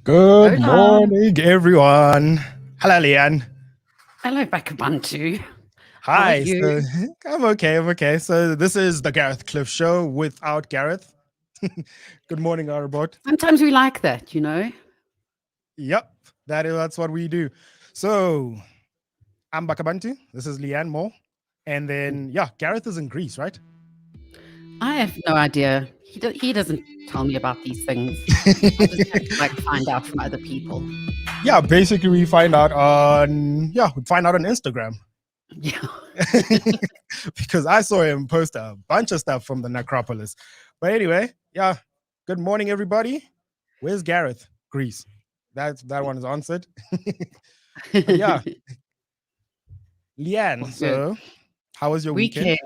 Good Hola. morning, everyone. Hello, Leanne. Hello, Bakh'abantu. How are Hi. you? So I'm okay. I'm okay. So this is the Gareth Cliff Show without Gareth. Good morning, Arbot. Sometimes we like that, Yep, that's what we do. So I'm Bakh'abantu. This is Leigh-Ann Mol, and then Gareth is in Greece, right? I have no idea. He doesn't tell me about these things. I just have to find out from other people. Yeah, basically we find out on Instagram. Yeah. Because I saw him post a bunch of stuff from the necropolis. But anyway, good morning, everybody. Where's Gareth? Greece. That one is answered. But yeah, Leanne, Well, good. so how was your weekend?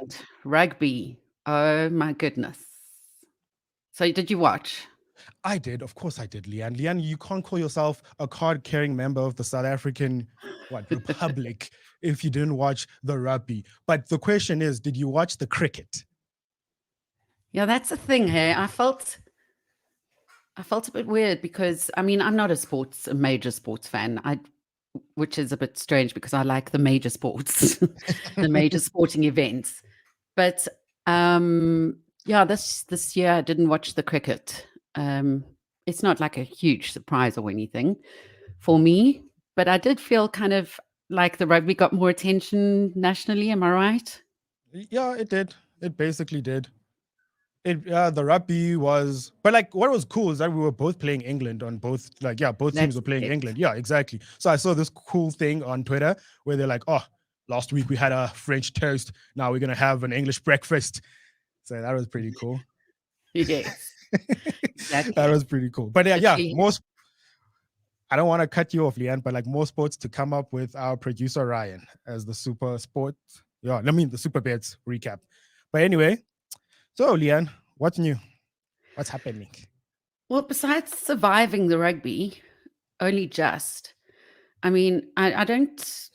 Rugby. Oh my goodness. So did you watch? I did. Of course I did, Leanne. Leanne, you can't call yourself a card-carrying member of the South African Republic if you didn't watch the rugby. But the question is, did you watch the cricket? Yeah, that's the thing, hey. I felt a bit weird because I'm not a major sports fan. Which is a bit strange because I like the major sports, the major sporting events. But this year I didn't watch the cricket. It's not like a huge surprise or anything for me, but I did feel kind of like the rugby got more attention nationally. Am I right? Yeah, it did. It basically did. The rugby was, but like what was cool is that we were both playing England on both, both teams That's were playing it. England. Yeah, exactly. So I saw this cool thing on Twitter where they're like, oh, last week we had a French toast, now we're gonna have an English breakfast. So that was pretty cool. Yes, That exactly. was pretty cool. But Actually, most, I don't want to cut you off, Leanne, but like more sports to come up with our producer Ryan as the super sports. Yeah, the super bets recap. But anyway, so Leanne, what's new? What's happening? well, besides surviving the rugby, only just. I don't.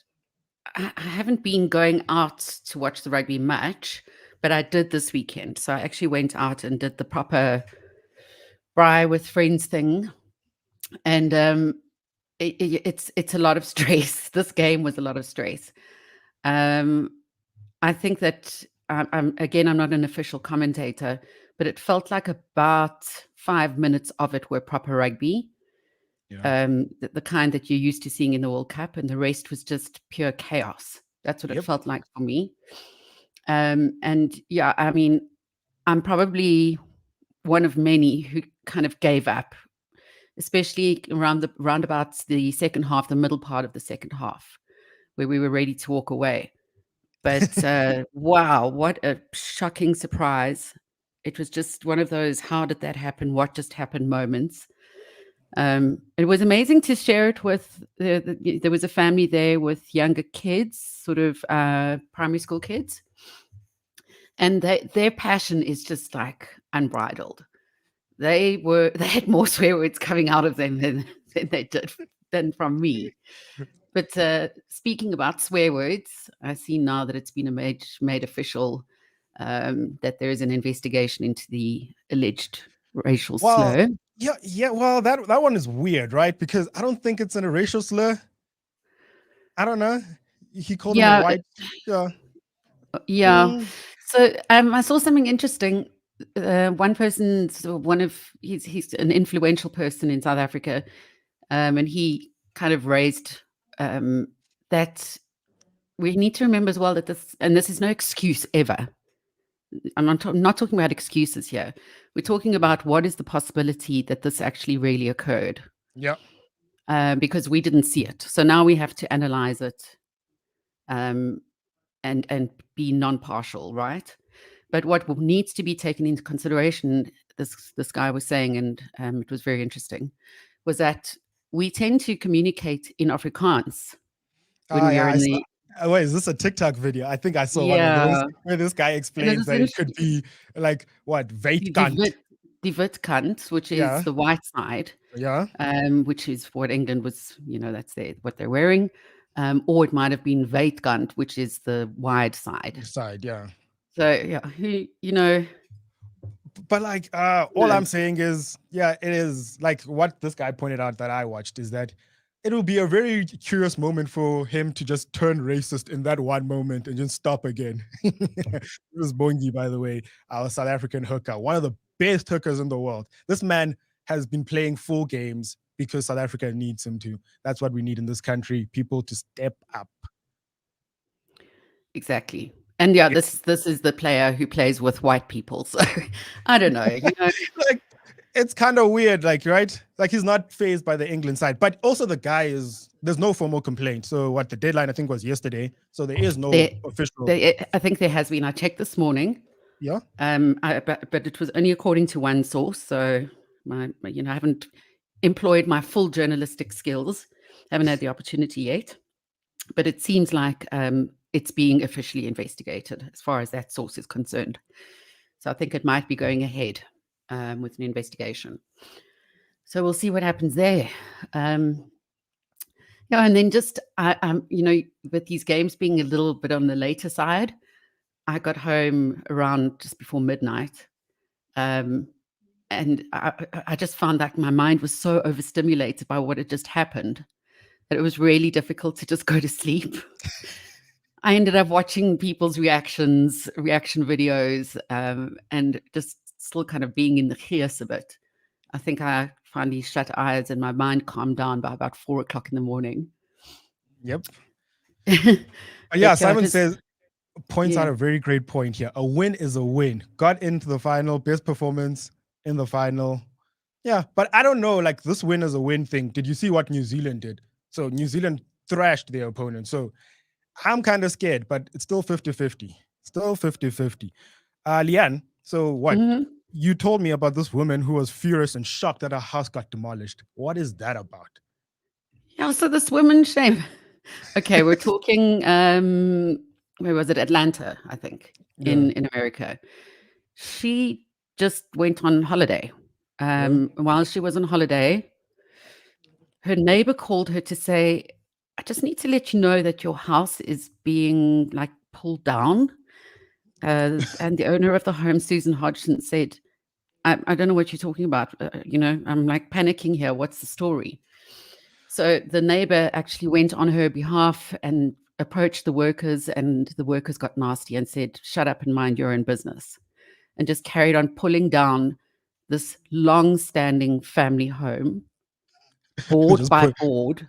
I haven't been going out to watch the rugby much, but I did this weekend. So I actually went out and did the proper braai with friends thing, and it's a lot of stress. This game was a lot of stress. Um, I think that I'm not an official commentator, but it felt like about 5 minutes of it were proper rugby. Yeah. The kind that you're used to seeing in the World Cup, and the rest was just pure chaos. That's what it Yep. felt like for me. And yeah, I'm probably one of many who kind of gave up, especially roundabouts the second half, the middle part of the second half, where we were ready to walk away. But wow, what a shocking surprise! It was just one of those "how did that happen? What just happened?" moments. It was amazing to share it with there was a family there with younger kids, sort of primary school kids, and their passion is just like unbridled. They had more swear words coming out of them than from me. But speaking about swear words, I see now that it's been made official that there is an investigation into the alleged racial Well, slur. yeah. Well, that one is weird, right? Because I don't think it's in a racial slur. I don't know. He called him a Yeah, white. Yeah. yeah. Mm, So I saw something interesting. One person, he's an influential person in South Africa, and he kind of raised that we need to remember as well that this is no excuse ever. I'm not talking about excuses here. We're talking about what is the possibility that this actually really occurred, yeah. because we didn't see it. So now we have to analyze it, um, and be non-partial, right? But what needs to be taken into consideration, this guy was saying, and it was very interesting, was that we tend to communicate in Afrikaans when Oh we yeah. are I in saw. the Wait, is this a TikTok video? I think I saw one of those yeah, where this guy and it explains is that it could interesting. be like what Die Weitkant. wit kant, which is Yeah. the white side, Yeah. which is what England was, that's what they're wearing. Or it might have been Weitkant, which is the wide side. Side. Yeah. So yeah, But like, all I'm saying is, yeah, it is like what this guy pointed out that I watched is that it will be a very curious moment for him to just turn racist in that one moment and just stop again. This is Bongi, by the way, our South African hooker, one of the best hookers in the world. This man has been playing full games because South Africa needs him to. That's what we need in this country, people to step up. Exactly. And yeah, this is the player who plays with white people. So I don't know, Like, it's kind of weird, like, right? Like, he's not phased by the England side, but also the guy there's no formal complaint. So what the deadline I think was yesterday. So there is no official. I think there has been. I checked this morning. Yeah. But it was only according to one source. So I haven't employed my full journalistic skills. Haven't had the opportunity yet. But it seems like it's being officially investigated as far as that source is concerned. So I think it might be going ahead with an investigation. So we'll see what happens there. Yeah, and then just with these games being a little bit on the later side, I got home around just before midnight, and I just found that my mind was so overstimulated by what had just happened that it was really difficult to just go to sleep. I ended up watching people's reaction videos, and just still kind of being in the chaos of it. I think I finally shut eyes and my mind calmed down by about 4 o'clock in the morning. Yep. Yeah, Simon points out a very great point here. A win is a win. Got into the final, best performance in the final. Yeah, but I don't know, like, this win is a win thing. Did you see what New Zealand did? So New Zealand thrashed their opponent. So I'm kind of scared, but it's still 50-50. Still 50-50. Leigh-Ann, so what? You told me about this woman who was furious and shocked that her house got demolished. What is that about? Yeah, so this woman, shame. Okay, we're talking, where was it? Atlanta, I think, in America. She just went on holiday. While she was on holiday, her neighbor called her to say, I just need to let you know that your house is being like pulled down. And the owner of the home, Susan Hodgson, said, I don't know what you're talking about. I'm like panicking here. What's the story? So the neighbor actually went on her behalf and approached the workers, and the workers got nasty and said, shut up and mind your own business, and just carried on pulling down this long-standing family home, board by board.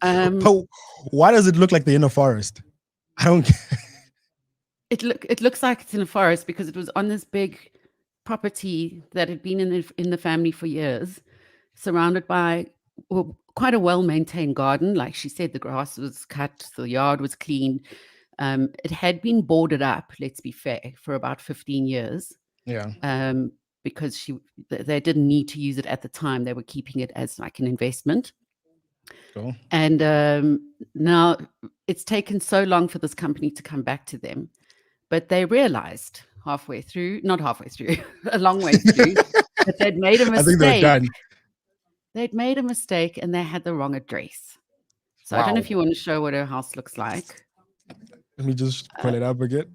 But why does it look like they're in a forest? I don't. It looks like it's in a forest because it was on this big property that had been in the family for years, surrounded by quite a well-maintained garden. Like she said, the grass was cut, the yard was clean. It had been boarded up, let's be fair, for about 15 years. Yeah. Because they didn't need to use it at the time. They were keeping it as like an investment. Cool. And now it's taken so long for this company to come back to them, but they realized not halfway through, a long way through, that they'd made a mistake. I think they're done. They'd made a mistake and they had the wrong address. So I don't know if you want to show what her house looks like. Let me just pull it up again.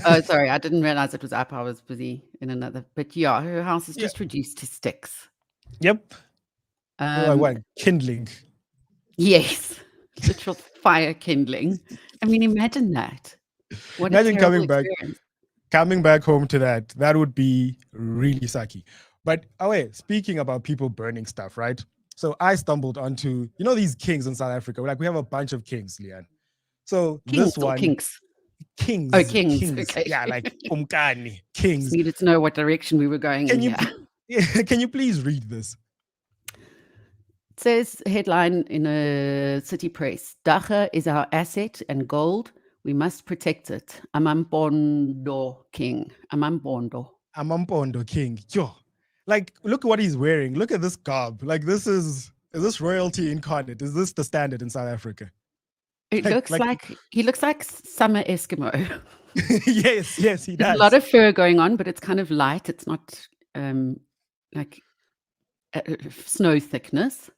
Oh, sorry. I didn't realize it was up. I was busy in another. But yeah, her house is just reduced to sticks. Yep. What? Kindling. Yes. Literal fire kindling. I mean, imagine that. Imagine coming back home to that. That would be really sucky. But speaking about people burning stuff, right? So I stumbled onto, these kings in South Africa. Like, we have a bunch of kings, Leigh-Ann. So kings this one, kings. Kings. Oh, kings. Okay. Yeah, like Umkani, kings. Just needed to know what direction we were going in. Can you please read this? It says, headline in a city press, Dacha is our asset and gold. We must protect it. Amampondo king. Amampondo king. Yo. Like, look at what he's wearing. Look at this garb. Like, is this royalty incarnate? Is this the standard in South Africa? It looks like he looks like summer Eskimo. yes, he does. There's a lot of fur going on, but it's kind of light. It's not like snow thickness.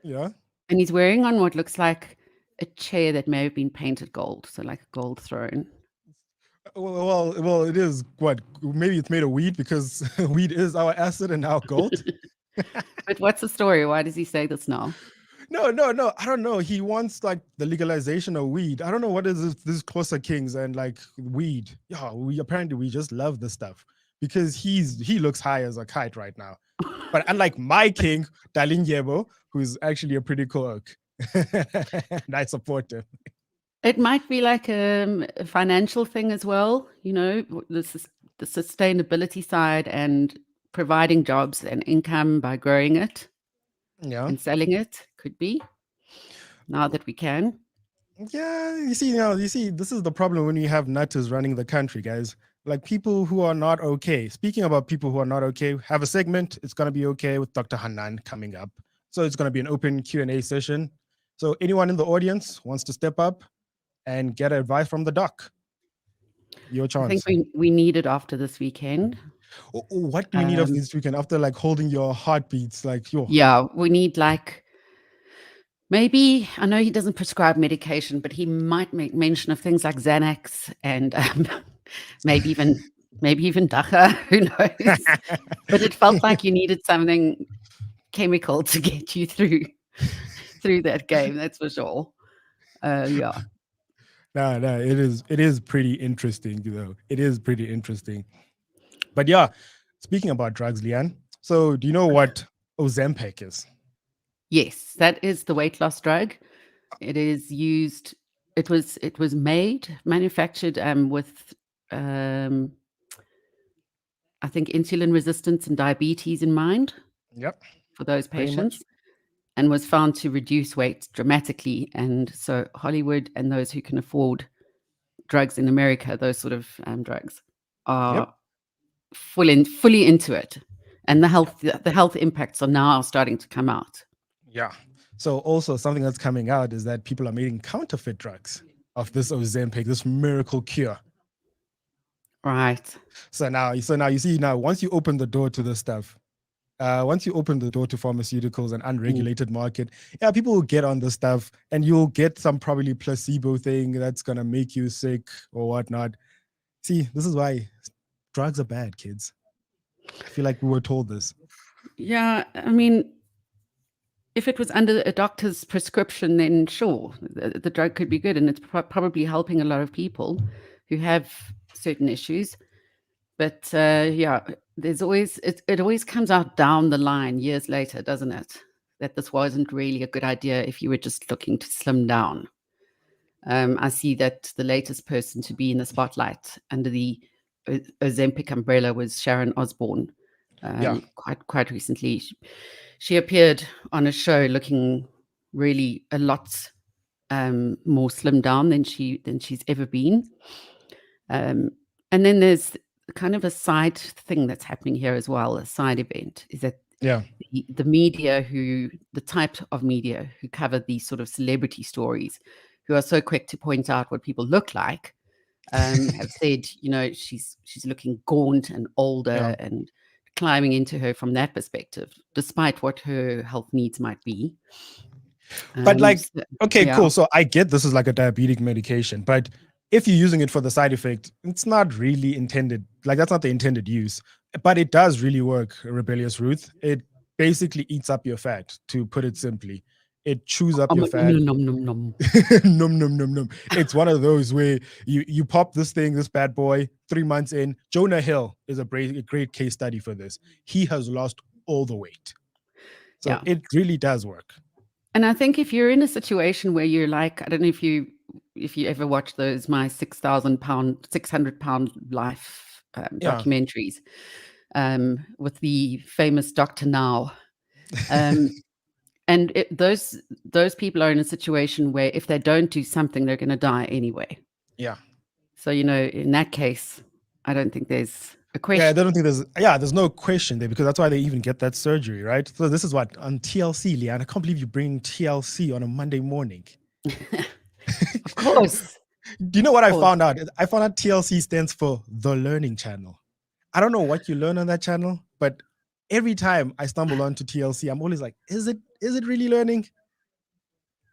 Yeah. And he's wearing on what looks like a chair that may have been painted gold, so like a gold throne. Well, it is what? Maybe it's made of weed because weed is our acid and our gold. But what's the story? Why does he say this now? No. I don't know. He wants like the legalization of weed. I don't know what is this Xhosa Kings and like weed. Yeah, we just love this stuff because he looks high as a kite right now. But unlike my king, Dalin Yebo, who's actually a pretty cool oak. And I support him. It might be like a financial thing as well, the sustainability side and providing jobs and income by growing it Yeah. and selling it could be, now that we can. Yeah, you see, this is the problem when you have nutters running the country, guys. Like people who are not okay. Speaking about people who are not okay, have a segment. It's gonna be okay with Dr. Hanan coming up. So it's gonna be an open Q&A session. So anyone in the audience wants to step up and get advice from the doc, your I think chance. we need it after this weekend. What do we need of this weekend after like holding your heartbeats? Like Yeah, we need like maybe, I know he doesn't prescribe medication, but he might make mention of things like Xanax and maybe even Dacha, who knows? But it felt like you needed something chemical to get you through that game. That's for sure. Yeah. No, it is pretty interesting though. It is pretty interesting. But yeah, speaking about drugs, Leigh-Ann. So do you know what Ozempic is? Yes, that is the weight loss drug. It is used. It was manufactured with I think insulin resistance and diabetes in mind. Yep. For those Pretty much. patients, and was found to reduce weight dramatically. And so Hollywood and those who can afford drugs in America, those sort of drugs, are Yep. fully into it. And the health impacts are now starting to come out. Yeah. So also something that's coming out is that people are making counterfeit drugs of this Ozempic, this miracle cure. Right. So now you see once you open the door to this stuff, once you open the door to pharmaceuticals and unregulated market, yeah, people will get on this stuff and you'll get some probably placebo thing that's gonna make you sick or whatnot. See, this is why drugs are bad, kids. I feel like we were told this. Yeah, I mean, if it was under a doctor's prescription, then sure, the drug could be good, and it's probably helping a lot of people who have certain issues. But yeah, there's always it always comes out down the line years later, doesn't it? That this wasn't really a good idea if you were just looking to slim down. I see that the latest person to be in the spotlight under the Ozempic umbrella was Sharon Osbourne. Yeah. Quite recently, she appeared on a show looking really a lot more slimmed down than she's ever been. And then there's kind of a side thing that's happening here as well. A side event is that Yeah. the media the type of media who cover these sort of celebrity stories, who are so quick to point out what people look like, have said, she's looking gaunt and older Yeah. and climbing into her from that perspective, despite what her health needs might be. But like, okay, yeah. cool. So I get this is like a diabetic medication, but if you're using it for the side effect, it's not really intended. Like that's not the intended use. But it does really work, Rebellious Ruth. It basically eats up your fat, to put it simply. It chews up your fat. Nom, nom, nom. Num. It's one of those where you pop this bad boy, 3 months in. Jonah Hill is a great case study for this. He has lost all the weight. So Yeah. it really does work. And I think if you're in a situation where you're like, I don't know if you ever watch those my 600 pound life documentaries with the famous Dr. Now. And those people are in a situation where if they don't do something, they're going to die anyway. Yeah. So, in that case, I don't think there's a question. Yeah, I don't think there's no question there, because that's why they even get that surgery, right? So this is what on TLC, Leigh-Ann. I can't believe you bring TLC on a Monday morning. Of course. Do you know what I found out? I found out TLC stands for The Learning Channel. I don't know what you learn on that channel, but every time I stumble onto TLC, I'm always like, is it really learning?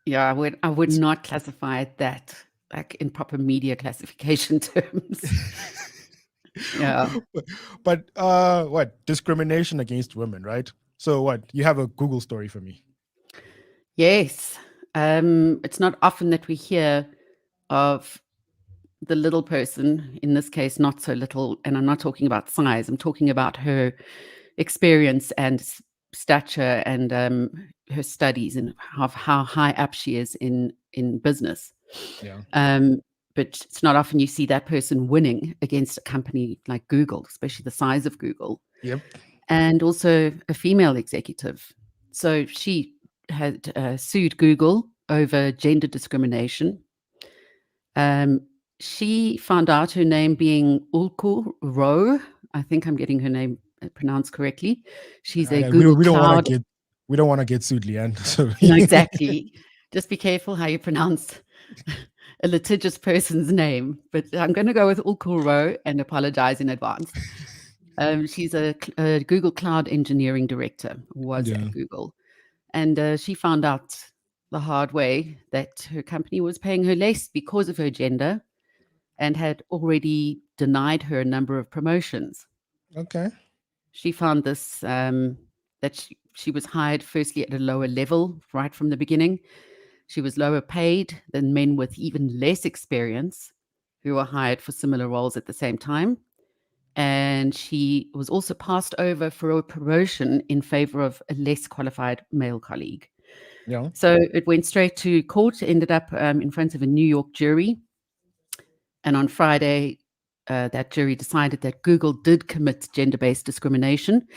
Yeah, I would not classify it that. like in proper media classification terms. Yeah. But what discrimination against women, right? So what? You have a Google story for me? Yes. It's not often that we hear of the little person, in this case, not so little, and I'm not talking about size, I'm talking about her experience and stature and her studies and how high up she is in business. Yeah. But it's not often you see that person winning against a company like Google, especially the size of Google, Yep. and also a female executive. So she had sued Google over gender discrimination. She found out her name being Ulku Rowe. I think I'm getting her name pronounced correctly. She's a Google We don't want to Cloud. get sued, Leigh-Ann. So No, exactly. Just be careful how you pronounce a litigious person's name. But I'm going to go with Ulku Rowe and apologize in advance. She's a Google Cloud Engineering Director, was yeah. at Google. And she found out the hard way that her company was paying her less because of her gender and had already denied her a number of promotions. Okay. She found this that she was hired firstly at a lower level right from the beginning. She was lower paid than men with even less experience who were hired for similar roles at the same time. And she was also passed over for a promotion in favor of a less qualified male colleague. Yeah. So it went straight to court, ended up in front of a New York jury. And on Friday, that jury decided that Google did commit gender-based discrimination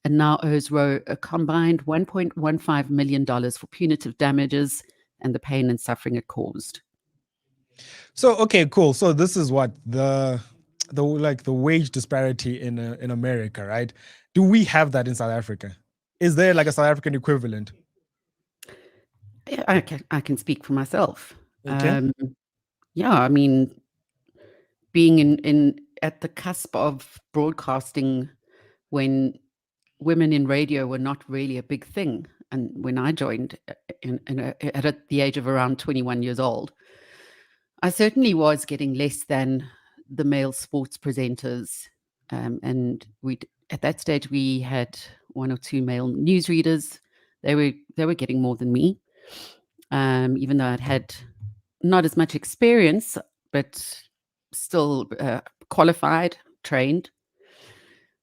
and now owes Rowe a combined $1.15 million for punitive damages and the pain and suffering it caused. So okay, cool. So this is what the wage disparity in America, right? Do we have that in South Africa? Is there like a South African equivalent? Yeah, I can speak for myself. Okay. Yeah, I mean, being in at the cusp of broadcasting when women in radio were not really a big thing, and when I joined at the age of around 21 years old, I certainly was getting less than the male sports presenters, and at that stage we had one or two male newsreaders. They were getting more than me, even though I'd had not as much experience, but still qualified, trained.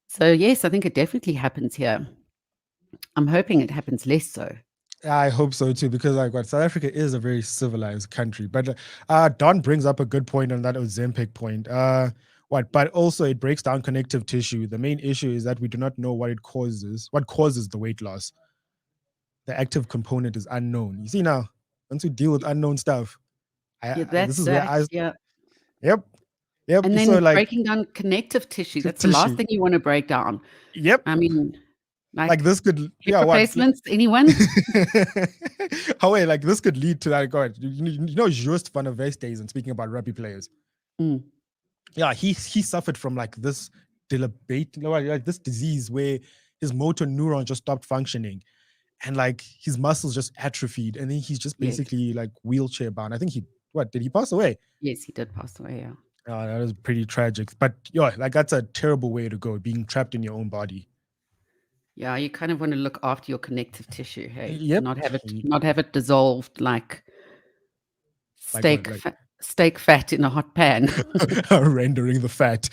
So yes, I think it definitely happens here. I'm hoping it happens less so. I hope so too, because like what South Africa is a very civilized country. But Don brings up a good point on that Ozempic point. But also it breaks down connective tissue. The main issue is that we do not know what causes the weight loss. The active component is unknown. You see now, once we deal with unknown stuff, Yeah, this that's is where that. Yeah. yep. And So then like breaking down connective tissue, that's the last tissue. thing you want to break down. Yep. I mean, Like this could, hip replacements, anyone? like this could lead to that. God, you know, Joost van der Westhuizen, and speaking about rugby players. Mm. Yeah, he suffered from like this like this disease where his motor neuron just stopped functioning, and like his muscles just atrophied, and then he's just Yes. basically like wheelchair bound. I think did he pass away? Yes, he did pass away, yeah. That was pretty tragic. But yeah, like that's a terrible way to go, being trapped in your own body. Yeah, you kind of want to look after your connective tissue, hey? Yep. Not have it dissolved like Like steak fat in a hot pan. rendering the fat.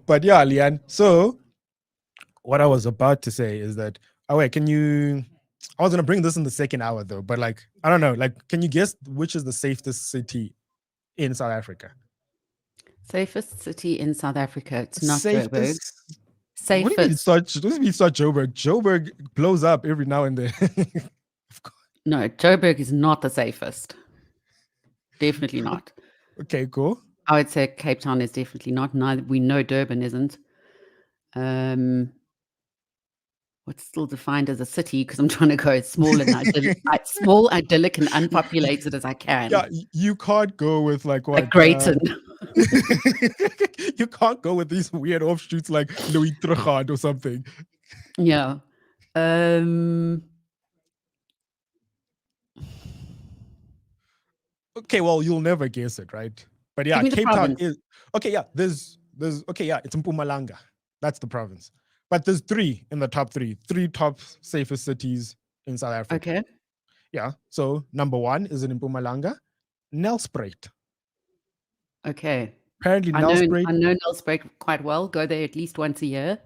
But yeah, Leigh-Ann. So what I was about to say is that, I was gonna bring this in the second hour though, but like I don't know, like can you guess which is the safest city in South Africa? Safest city in South Africa. It's not Joburg. Safest. Safest. What do you mean such Joburg? Joburg blows up every now and then. No, Joburg is not the safest. Definitely not. Okay, cool. I would say Cape Town is definitely not. Neither we know Durban isn't. What's still defined as a city, because I'm trying to go as small and idyllic and unpopulated as I can. Yeah, you can't go with like what? Like Greyton. You can't go with these weird offshoots like Louis Trichardt or something. Yeah. Okay, well, you'll never guess it, right? But yeah, Give me the Cape Town province. is okay. Yeah, there's okay. Yeah, it's Mpumalanga. That's the province. But there's three in the top three top safest cities in South Africa. Okay. Yeah. So number one is in Mpumalanga, Nelspruit. Okay. Apparently, I know Nelspruit. Nelspruit quite well. Go there at least once a year.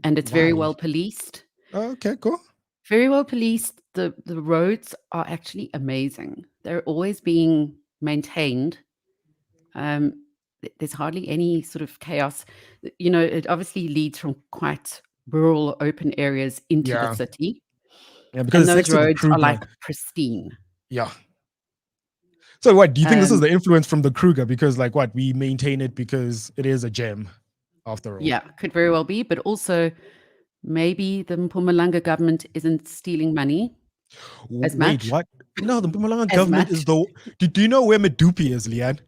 And it's very Why? well policed. Okay, cool. Very well policed. The roads are actually amazing. They're always being maintained. There's hardly any sort of chaos. It obviously leads from quite rural, open areas into the Yeah. city. Yeah, because And it's those next to the roads are Kruger. like pristine. Yeah. So what do you think this is Um, the influence from the Kruger? Because like what we maintain it because it is a gem, after all. Yeah, could very well be. But also maybe the Mpumalanga government isn't stealing money as Wait, much. what? No, the Mpumalanga As government is much. the. Do you know where Medupi is, Leigh-Ann?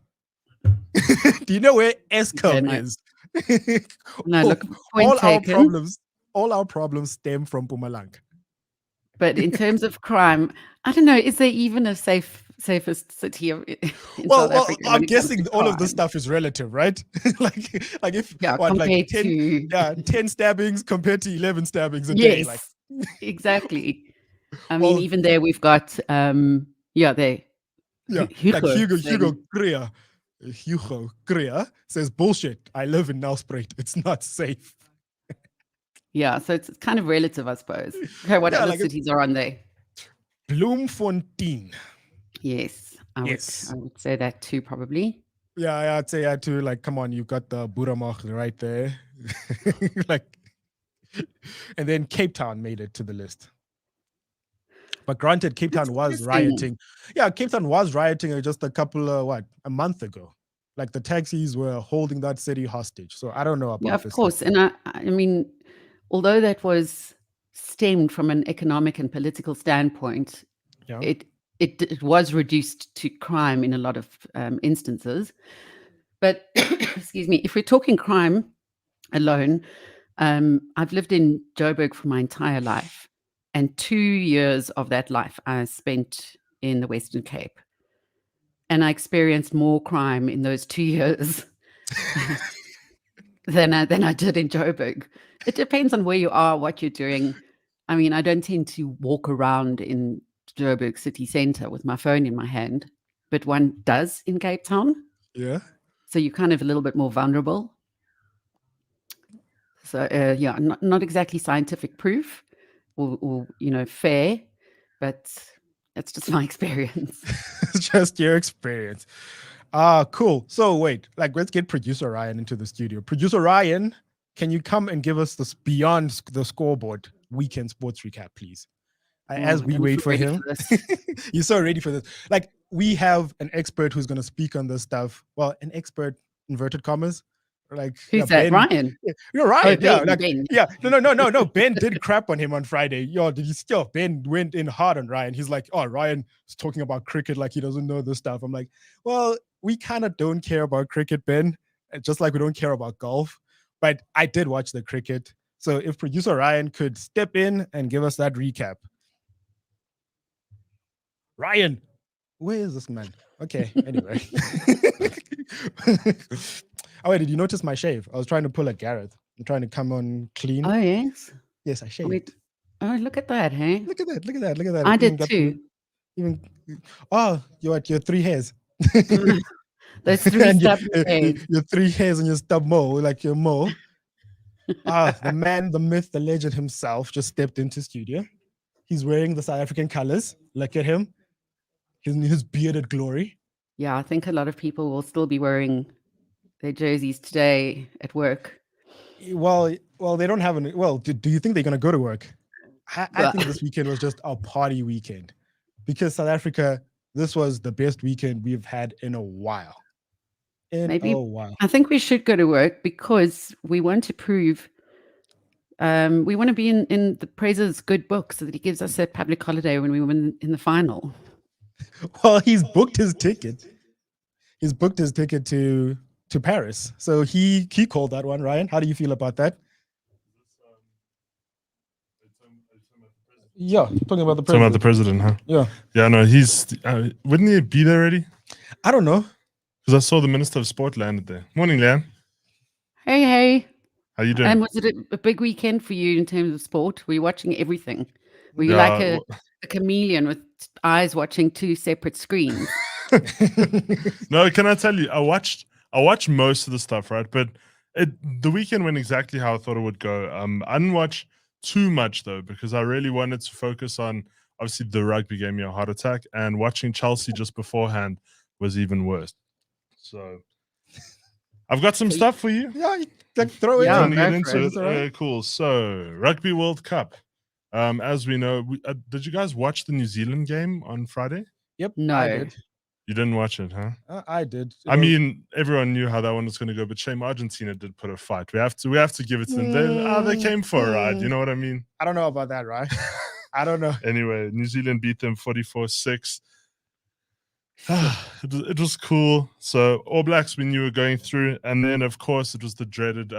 Do you know where Okay, Eskom no. is? No, look, point all taken. our problems stem from Mpumalanga. But in terms of crime, I don't know, is there even a safest city in South Well, Africa when I'm it comes to guessing all of this crime? stuff is relative, right? like if Yeah, what like compared 10 to 10 stabbings compared to 11 stabbings a day. Like yes, exactly. I mean, well, even there we've got there yeah, like Hugo Hugo saying, Kriya says bullshit. I live in Nelspruit. It's not safe. yeah, so it's kind of relative, I suppose. Okay, what Yeah, other like it's cities are on there? Bloemfontein. Yes, I Yes. would say that too, probably. Yeah, I'd say that too. Like, come on, you've got the Boeramach right there. Like, and then Cape Town made it to the list. But granted, Cape That's Town was interesting. rioting. Yeah, Cape Town was rioting just a month ago. Like the taxis were holding that city hostage. So I don't know about Yeah, of this course. stuff. And I mean, although that was stemmed from an economic and political standpoint, Yeah. it was reduced to crime in a lot of instances. But excuse me, if we're talking crime alone, I've lived in Joburg for my entire life, and 2 years of that life I spent in the Western Cape, and I experienced more crime in those 2 years than I did in Joburg. It depends on where you are, what you're doing. I mean, I don't tend to walk around in Joburg city centre with my phone in my hand, but one does in Cape Town. Yeah. So you're kind of a little bit more vulnerable. So yeah, not exactly scientific proof or fair, but it's just my experience. It's just your experience. Cool. So wait, like let's get producer Ryan into the studio. Producer Ryan, can you come and give us this beyond the scoreboard weekend sports recap, please? As I we don't know if wait I'm for ready him. for this. You're so ready for this. Like we have an expert who's going to speak on this stuff. Well, an expert, inverted commas. Like Who's that? Ben. Ryan? Yeah, you're Oh, right. Yeah, like Ben. yeah. No. Ben did crap on him on Friday. Yo, did you still? Ben went in hard on Ryan. He's like, oh, Ryan is talking about cricket like he doesn't know this stuff. I'm like, well, we kind of don't care about cricket, Ben. Just like we don't care about golf. But I did watch the cricket. So if producer Ryan could step in and give us that recap. Ryan, where is this man? Okay, anyway. Oh, wait, did you notice my shave? I was trying to pull a Gareth. I'm trying to come on clean. Oh, yes. Yes, I shaved. Wait. Oh, look at that, hey? Look at that. I did too. Oh, you're at your 3 hairs. Those 3 And stubby hairs. your 3 hairs on your stub mole, like your mole. The man, the myth, the legend himself just stepped into studio. He's wearing the South African colors. Look at him. His bearded glory. Yeah, I think a lot of people will still be wearing their jerseys today at work. Well, they don't have any. Well, do you think they're going to go to work? I think this weekend was just a party weekend because South Africa, this was the best weekend we've had in a while. I think we should go to work because we want to prove, we want to be in the Praise's good book so that he gives us a public holiday when we win in the final. Well, he's booked his ticket. He's booked his ticket to Paris. So he called that one, Ryan. How do you feel about that? Yeah, talking about the Talking about the president. president, huh? Yeah. Yeah, no, he's... wouldn't he be there already? I don't know. Because I saw the Minister of Sport landed there. Morning, Leanne. Hey. How you doing? And was it a big weekend for you in terms of sport? Were you watching everything? Were you like a chameleon with eyes watching two separate screens? No, can I tell you? I watched most of the stuff, right? But the weekend went exactly how I thought it would go. I didn't watch too much though, because I really wanted to focus on obviously the rugby gave me a heart attack, and watching Chelsea just beforehand was even worse. So I've got some stuff for you. Yeah, like throw it. Yeah, Want to get into it? Right. Okay, cool. So Rugby World Cup. As we know, did you guys watch the New Zealand game on Friday? Yep. No. I did. You didn't watch it, huh? I did. I mean, everyone knew how that one was going to go, but shame Argentina did put a fight. We have to give it to them. They came for a ride. You know what I mean? I don't know about that, right? I don't know. Anyway, New Zealand beat them 44-6. It was cool. So All Blacks we knew were going through, and then of course it was the dreaded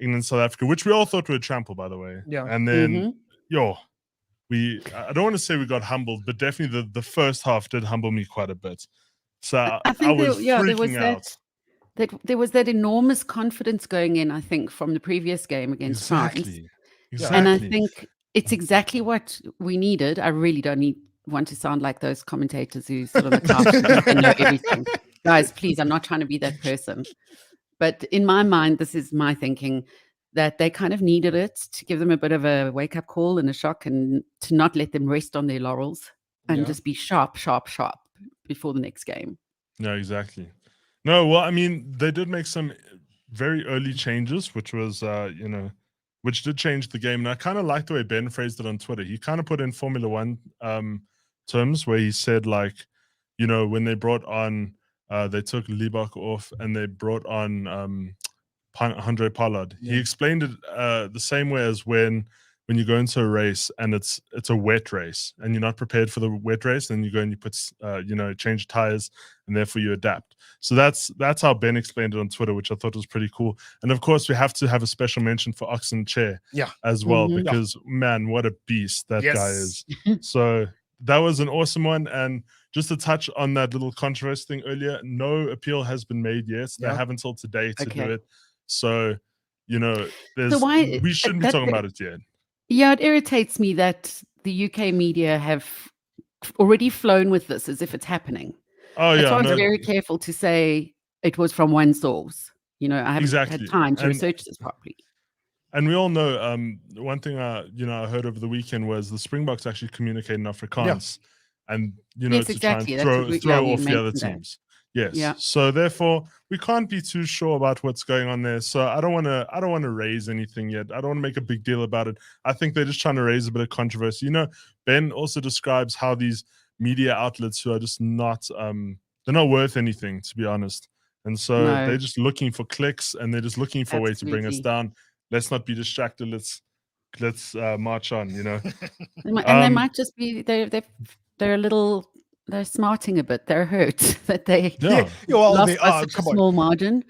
England South Africa, which we all thought would trample, by the way. Yeah. And then I don't want to say we got humbled, but definitely the first half did humble me quite a bit. So I was freaking out. There was that enormous confidence going in, I think, from the previous game against France. Exactly. And I think it's exactly what we needed. I really don't want to sound like those commentators who sit on the couch and know everything. Guys, please, I'm not trying to be that person. But in my mind, this is my thinking, that they kind of needed it to give them a bit of a wake-up call and a shock, and to not let them rest on their laurels and just be sharp before the next game. No, exactly. No, well, I mean, they did make some very early changes, which was, which did change the game. And I kind of like the way Ben phrased it on Twitter. He kind of put in Formula One terms where he said, like, when they brought on, they took Liebach off and they brought on Andre Pollard. Yeah. He explained it the same way as when you go into a race and it's a wet race and you're not prepared for the wet race, and you go and you put change tires, and therefore you adapt. So that's how Ben explained it on Twitter, which I thought was pretty cool. And of course we have to have a special mention for Oxen Chair as well, because man, what a beast that guy is. So that was an awesome one. And just to touch on that little controversy thing earlier, no appeal has been made yet. They have until today to do it. So, we shouldn't be talking about it yet. Yeah, it irritates me that the UK media have already flown with this as if it's happening. Oh, yeah. So I was very careful to say it was from one source. I haven't had time to research this properly. And we all know, one thing I heard over the weekend was the Springboks actually communicate in Afrikaans, and to try and throw off the other teams. Yes. Yeah. So therefore, we can't be too sure about what's going on there. So I don't want to raise anything yet. I don't want to make a big deal about it. I think they're just trying to raise a bit of controversy. Ben also describes how these media outlets who are just not they're not worth anything, to be honest. And so they're just looking for clicks, and they're just looking for a way to bring us down. Let's not be distracted. Let's march on, And they might just be they're a little. They're smarting a bit. They're hurt that they lost by such a small margin.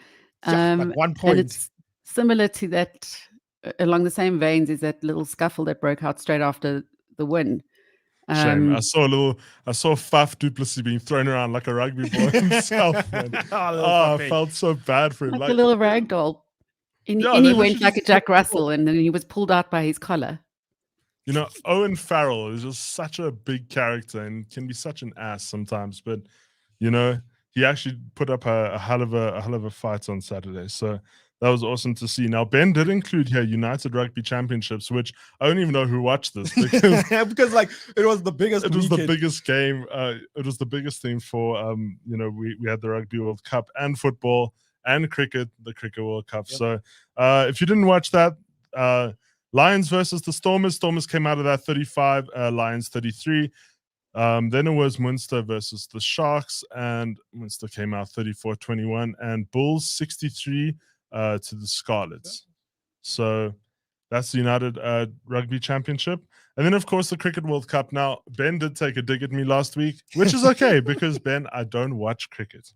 Like 1 point. And it's similar to that, along the same veins, is that little scuffle that broke out straight after the win. Shame. I saw Faf du Plessis being thrown around like a rugby ball himself. I felt so bad for him. Like a little rag doll. And he went like a Jack Russell, and then he was pulled out by his collar. Owen Farrell is just such a big character and can be such an ass sometimes, but he actually put up a hell of a fight on Saturday. So that was awesome to see. Now Ben did include here United Rugby Championships, which I don't even know who watched this because like it was the biggest. It was the biggest game. It was the biggest thing for we had the Rugby World Cup and football and cricket, the Cricket World Cup. Yep. So if you didn't watch that. Lions versus the Stormers. Stormers came out of that 35, Lions 33. Then it was Munster versus the Sharks, and Munster came out 34-21, and Bulls 63 to the Scarlets. So that's the United Rugby Championship. And then, of course, the Cricket World Cup. Now, Ben did take a dig at me last week, which is okay because, Ben, I don't watch cricket.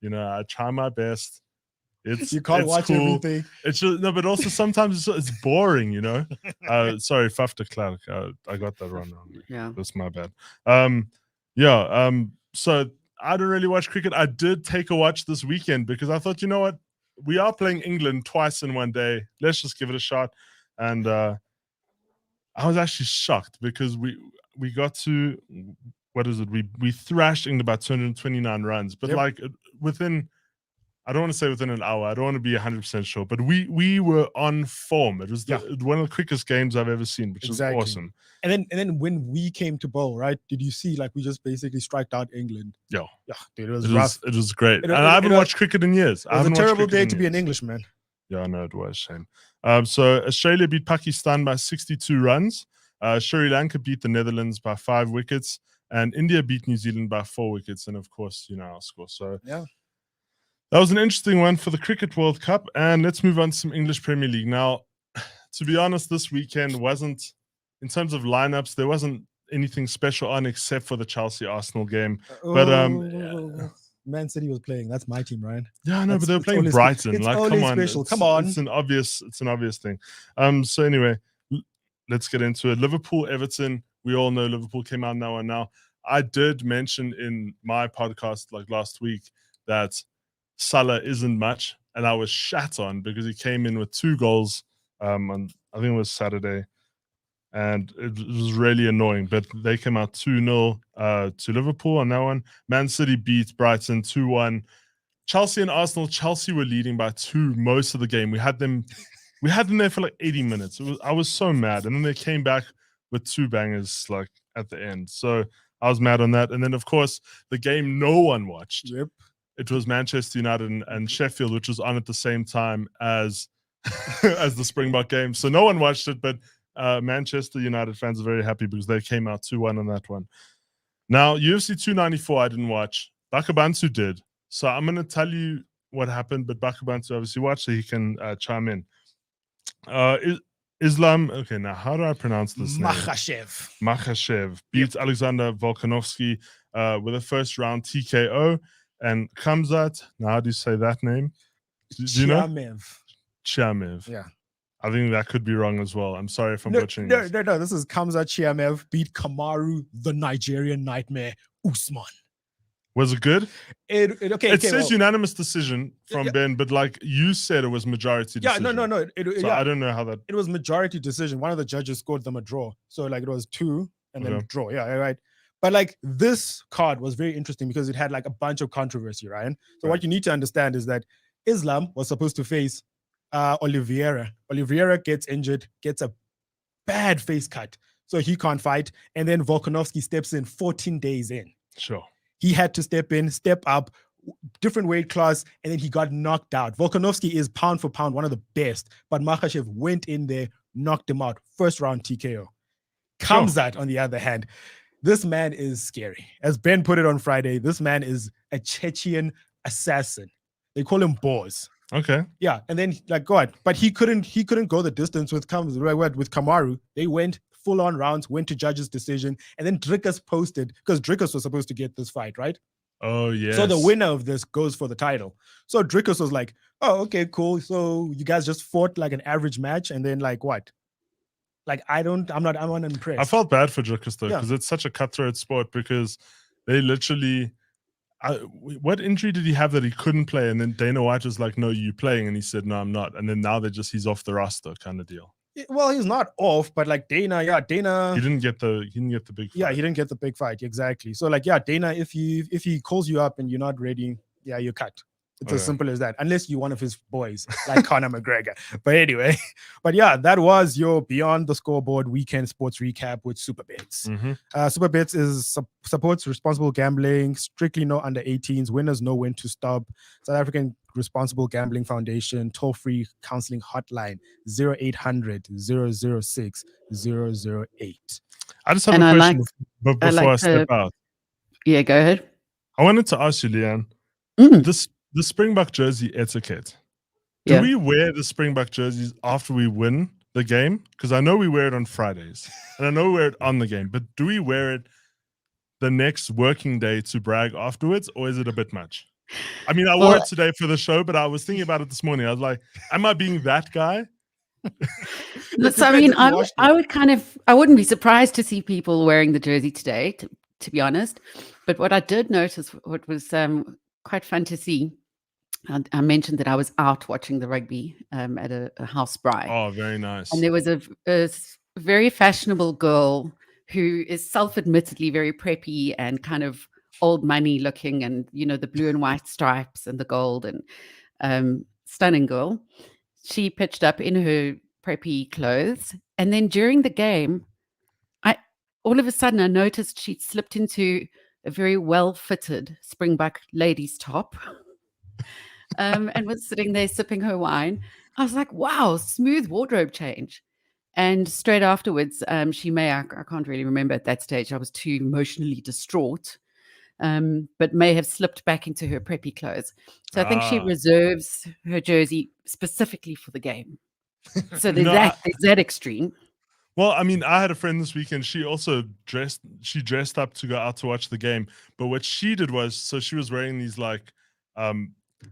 I try my best. You can't watch cool. everything. It's just no, but also sometimes it's boring, you know. Sorry, Fafta Clark. I got that wrong. Yeah. That's my bad. So I don't really watch cricket. I did take a watch this weekend because I thought, you know what, we are playing England twice in one day. Let's just give it a shot. And I was actually shocked because we got to, what is it? We thrashed England about 229 runs, but like within, I don't want to say within an hour. I don't want to be 100% sure, but we were on form. It was one of the quickest games I've ever seen, which is awesome. And then when we came to bowl, right? Did you see like we just basically striked out England? Yeah, dude, it was rough. It was great, and I haven't watched cricket in years. It was a terrible day to be an Englishman. Yeah, I know it was. Shame. So Australia beat Pakistan by 62 runs. Sri Lanka beat the Netherlands by 5 wickets, and India beat New Zealand by 4 wickets. And of course, you know our score. So yeah. That was an interesting one for the Cricket World Cup. And let's move on to some English Premier League. Now, to be honest, this weekend wasn't, in terms of lineups, there wasn't anything special on except for the Chelsea-Arsenal game. But Man City was playing. That's my team, Ryan. Yeah, no, but they were playing Brighton. It's like, only come on. special. Come on. It's an obvious thing. So anyway, let's get into it. Liverpool-Everton. We all know Liverpool came out now and now. I did mention in my podcast like last week that Salah isn't much, and I was shat on because he came in with 2 goals on, I think it was Saturday, and it was really annoying. But they came out 2-0 to Liverpool on that one. Man City beat Brighton 2-1. Chelsea and Arsenal. Chelsea were leading by 2 most of the game. We had them there for like 80 minutes. I was so mad, and then they came back with 2 bangers like at the end. So I was mad on that. And then of course the game no one watched. Yep. It was Manchester United and Sheffield, which was on at the same time as as the Springbok game. So no one watched it, but Manchester United fans are very happy because they came out 2-1 on that one. Now, UFC 294 I didn't watch. Bakh'abantu did. So I'm going to tell you what happened, but Bakh'abantu obviously watched, so he can chime in. Islam, okay, now how do I pronounce this name? Makhachev beat Alexander Volkanovski with a first round TKO. And Khamzat, now how do you say that name? Do you know? Chiamev. Yeah. I think that could be wrong as well. I'm sorry if I'm butchering this. No. This is Khamzat Chiamev beat Kamaru, the Nigerian Nightmare, Usman. Was it good? It says unanimous decision from Ben, but like you said, it was majority decision. Yeah, no. I don't know how that. It was majority decision. One of the judges scored them a draw. So like it was 2 and then draw. Yeah, right. But like this card was very interesting because it had like a bunch of controversy, Ryan. So what you need to understand is that Islam was supposed to face Oliveira. Oliveira gets injured, gets a bad face cut, so he can't fight. And then Volkanovski steps in 14 days in. Sure. He had to step up, different weight class, and then he got knocked out. Volkanovski is pound for pound one of the best, but Makhachev went in there, knocked him out. First round TKO. Khamzat, on the other hand, this man is scary. As Ben put it on Friday, this man is a Chechen assassin. They call him Boz. Okay. Yeah, and then like God, but he couldn't go the distance with Kamaru. They went full on rounds, went to judges' decision, and then Drickus posted because Drickus was supposed to get this fight, right? Oh yeah. So the winner of this goes for the title. So Drickus was like, "Oh, okay, cool. So you guys just fought like an average match, and then like what?" Like I'm unimpressed. I felt bad for Drickus though, because it's such a cutthroat sport because they literally what injury did he have that he couldn't play? And then Dana White was like, "No, you playing," and he said, "No, I'm not." And then now he's off the roster kind of deal. Well, he's not off, but like Dana. He didn't get the big fight. Yeah, he didn't get the big fight, exactly. So like Dana, if he calls you up and you're not ready, you're cut. It's as simple as that, unless you're one of his boys, like Conor McGregor. But anyway, that was your Beyond the Scoreboard weekend sports recap with Superbets. Mm-hmm. Superbets supports responsible gambling, strictly no under 18s, winners know when to stop. South African Responsible Gambling Foundation, toll-free counseling hotline, 0800 006 008. I just have a question before I step out. Yeah, go ahead. I wanted to ask you, Leigh-Ann, the Springbok jersey etiquette. Do we wear the Springbok jerseys after we win the game? Because I know we wear it on Fridays, and I know we wear it on the game, but do we wear it the next working day to brag afterwards, or is it a bit much? I mean, I Well- wore it today for the show, but I was thinking about it this morning. I was like, am I being that guy? No, It so I depends mean, if you washed it. I wouldn't be surprised to see people wearing the jersey today, to be honest. But what I did notice, what was quite fun to see, I mentioned that I was out watching the rugby at a house braai. Oh, very nice. And there was a very fashionable girl who is self-admittedly very preppy and kind of old money looking, and the blue and white stripes and the gold, and stunning girl. She pitched up in her preppy clothes, and then during the game, all of a sudden I noticed she'd slipped into a very well-fitted Springbok ladies top. And was sitting there sipping her wine. I was like, wow, smooth wardrobe change. And straight afterwards, I can't really remember at that stage, I was too emotionally distraught, but may have slipped back into her preppy clothes. So I think she Ah. reserves her jersey specifically for the game. So there's No, there's that extreme. Well, I mean, I had a friend this weekend. She also dressed up to go out to watch the game. But what she did was, so she was wearing these like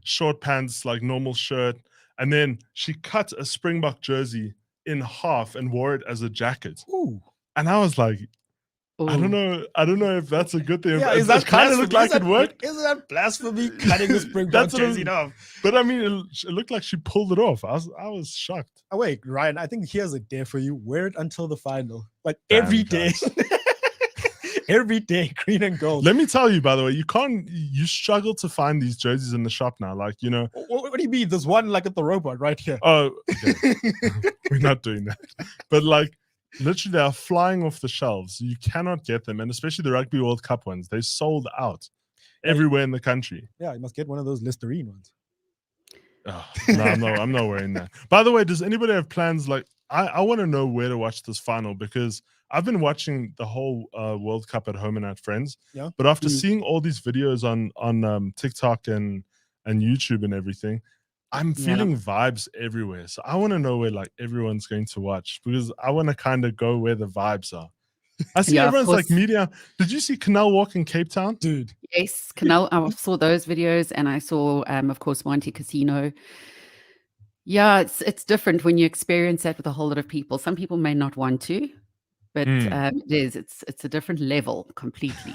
short pants, like normal shirt, and then she cut a Springbok jersey in half and wore it as a jacket. Ooh. And I was like, I don't Ooh. know if that's a good thing. Yeah, It kind of looked like it worked. Isn't that blasphemy? Cutting the Springbok That's what jersey off. But I mean, it looked like she pulled it off. I was shocked. Oh, wait, Ryan, I think here's a dare for you. Wear it until the final. Like Damn, every day. Every day, green and gold. Let me tell you, by the way, you struggle to find these jerseys in the shop now. Like, What do you mean? There's one like at the robot right here. oh, okay. We're not doing that. But like, literally, they are flying off the shelves. You cannot get them. And especially the Rugby World Cup ones, they sold out everywhere in the country. Yeah, you must get one of those Listerine ones. Oh, no, I'm not wearing that. By the way, does anybody have plans? Like, I want to know where to watch this final, because I've been watching the whole World Cup at home and at friends. Yeah. But after seeing all these videos on TikTok and YouTube and everything, I'm feeling vibes everywhere. So I want to know where like everyone's going to watch, because I want to kind of go where the vibes are. I see everyone's like media. Did you see Canal Walk in Cape Town? Dude. Yes, Canal. I saw those videos, and I saw, of course, Monte Casino. Yeah, it's different when you experience that with a whole lot of people. Some people may not want to, but it's a different level completely.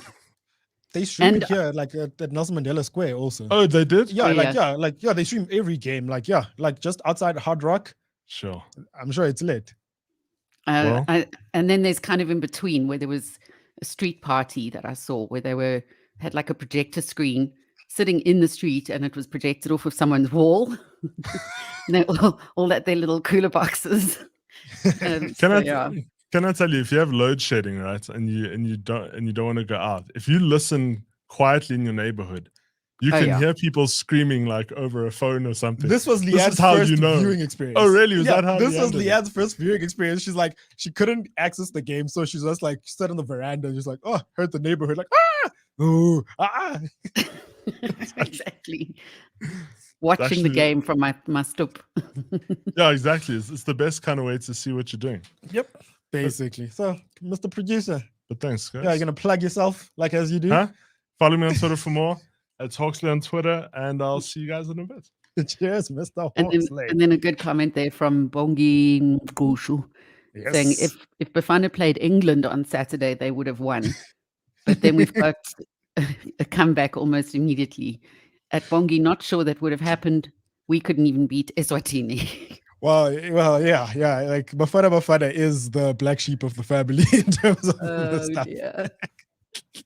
They stream it here, like at Nelson Mandela Square also. Oh, they did? Yeah, they stream every game. Like just outside Hard Rock. Sure. I'm sure it's lit. And then there's kind of in between, where there was a street party that I saw where they had like a projector screen sitting in the street, and it was projected off of someone's wall. And they all at their little cooler boxes. Can I tell you, if you have load shedding, right, and you don't want to go out, if you listen quietly in your neighborhood, you can hear people screaming like over a phone or something. This was Leanne's first viewing experience. Oh, really? Was that how this was Leanne's first viewing experience? She's like, she couldn't access the game, so she's just like sat on the veranda, just like, oh, heard the neighborhood, like, ooh, Exactly. Watching the game from my stoop. Yeah, exactly. It's the best kind of way to see what you're doing. Yep, basically. So, Mr. Producer. But thanks, guys. Yeah, you're going to plug yourself like as you do? Huh? Follow me on Twitter for more. It's Hawksley on Twitter, and I'll see you guys in a bit. Cheers, Mr. Hawksley. And then a good comment there from Bongi Ngushu, saying if Bafana played England on Saturday, they would have won. But then we've got a comeback almost immediately. At Bongi, not sure that would have happened. We couldn't even beat Eswatini. Well, yeah. Like Bafana is the black sheep of the family in terms of the stuff.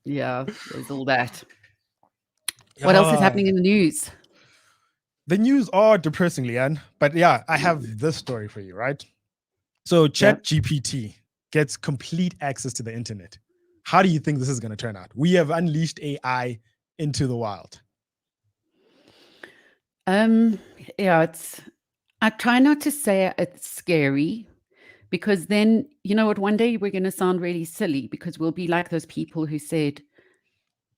Yeah, there's all that. What else is happening in the news? The news are depressing, Leanne. But yeah, I have this story for you, right? So ChatGPT gets complete access to the internet. How do you think this is going to turn out? We have unleashed AI into the wild. I try not to say it's scary, because then, you know what, one day we're going to sound really silly, because we'll be like those people who said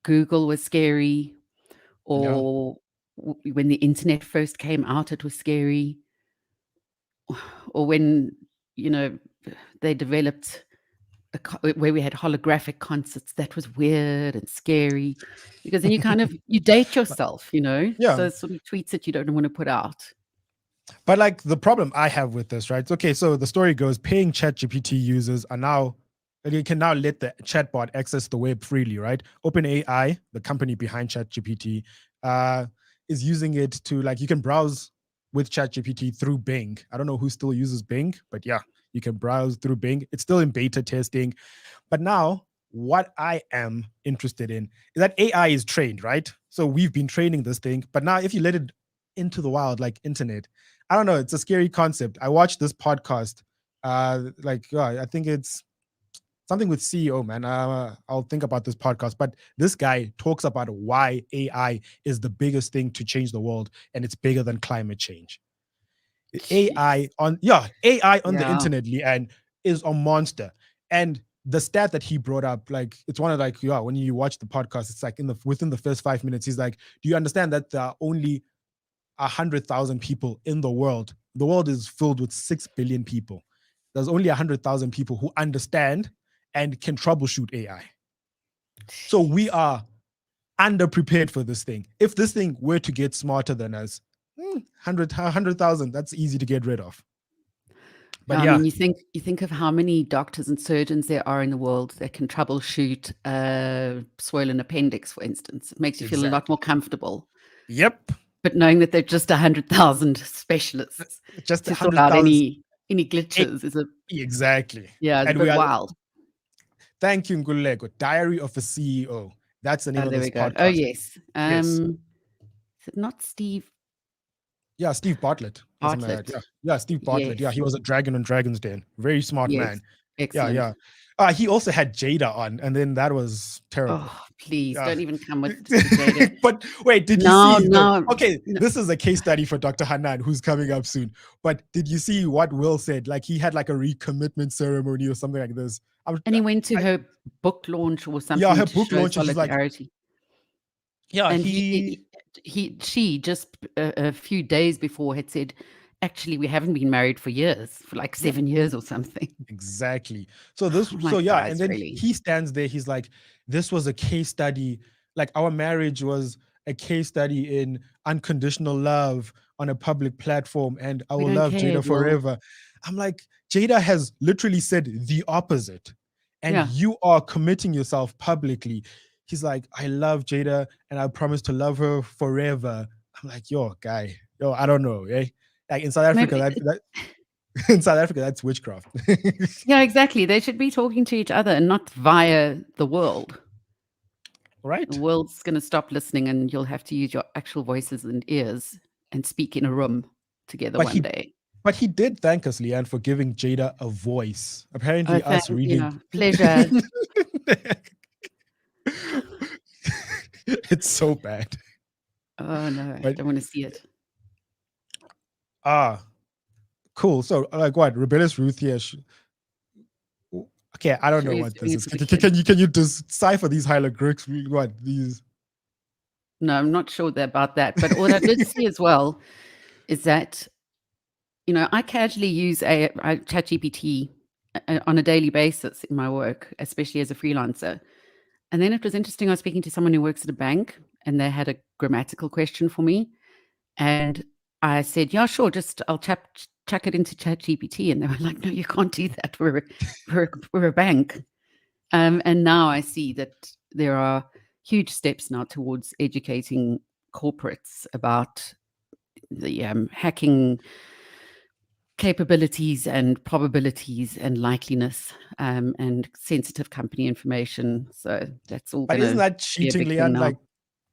Google was scary, or when the internet first came out, it was scary, or when, they developed where we had holographic concerts. That was weird and scary, because then you date yourself, Yeah. those sort of tweets that you don't want to put out. But like the problem I have with this, right? Okay, so the story goes, paying ChatGPT users are now, you can now let the chatbot access the web freely, right? OpenAI, the company behind ChatGPT, is using it to, like, you can browse with ChatGPT through Bing. I don't know who still uses Bing, but yeah, you can browse through Bing. It's still in beta testing. But now what I am interested in is that AI is trained, right? So we've been training this thing, but now if you let it into the wild, like internet, I don't know, it's a scary concept. I watched this podcast, I think it's something with CEO, man. I'll think about this podcast, but this guy talks about why AI is the biggest thing to change the world, and it's bigger than climate change. AI on the Yeah. internet, Leigh-Ann, is a monster. And the stat that he brought up, like, it's one of, like, when you watch the podcast, it's like within the first 5 minutes, he's like, do you understand that there are only 100,000 people in the world? The world is filled with 6 billion people. There's only 100,000 people who understand and can troubleshoot AI. So we are underprepared for this thing. If this thing were to get smarter than us, 100,000, that's easy to get rid of. But I mean, you think of how many doctors and surgeons there are in the world that can troubleshoot a swollen appendix, for instance. It makes you feel a lot more comfortable. Yep. But knowing that they're just 100,000 specialists just to sort out any glitches is exactly. Yeah, it's a bit wild. Thank you, Ngulego. Diary of a CEO. That's the name of this podcast. Oh, yes. Yes. Is it not Steve? Yeah, Steve Bartlett. Bartlett. Yeah, Steve Bartlett. Yes. Yeah, he was a dragon on Dragon's Den. Very smart man. Excellent. Yeah. He also had Jada on, and then that was terrible. Oh, please, don't even come with Jada. But wait, did you see? Okay, this is a case study for Dr. Hanan, who's coming up soon. But did you see what Will said? Like, he had like a recommitment ceremony or something like this. And he went to her book launch or something. Yeah, her book launch. Solidarity. Yeah, and she just a few days before had said, actually, we haven't been married for years, for like 7 years or something. Exactly. So this, God, and then really. he stands there. He's like, this was a case study. Like, our marriage was a case study in unconditional love on a public platform, and I will love Jada forever. I'm like, Jada has literally said the opposite, and you are committing yourself publicly. He's like, I love Jada, and I promise to love her forever. I'm like, guy, I don't know, eh? Like, in South Africa, in South Africa, that's witchcraft. Yeah, exactly. They should be talking to each other and not via the world. Right. The world's going to stop listening, and you'll have to use your actual voices and ears and speak in a room together one day. But he did thank us, Leigh-Ann, for giving Jada a voice. Apparently, us reading. Pleasure. It's so bad. Oh no, I don't want to see it. Cool. So, like, what? Rebellious Ruth here. Okay, I don't know what this is. Can you decipher these hieroglyphics? What these? No, I'm not sure about that. But what I did see as well is that, I casually use ChatGPT on a daily basis in my work, especially as a freelancer. And then it was interesting. I was speaking to someone who works at a bank, and they had a grammatical question for me. And I said, yeah, sure, I'll chuck it into ChatGPT. And they were like, no, you can't do that. We're a bank. And now I see that there are huge steps now towards educating corporates about the hacking capabilities and probabilities and likeliness and sensitive company information. So that's all. But isn't that cheating, Leigh-Ann? Like,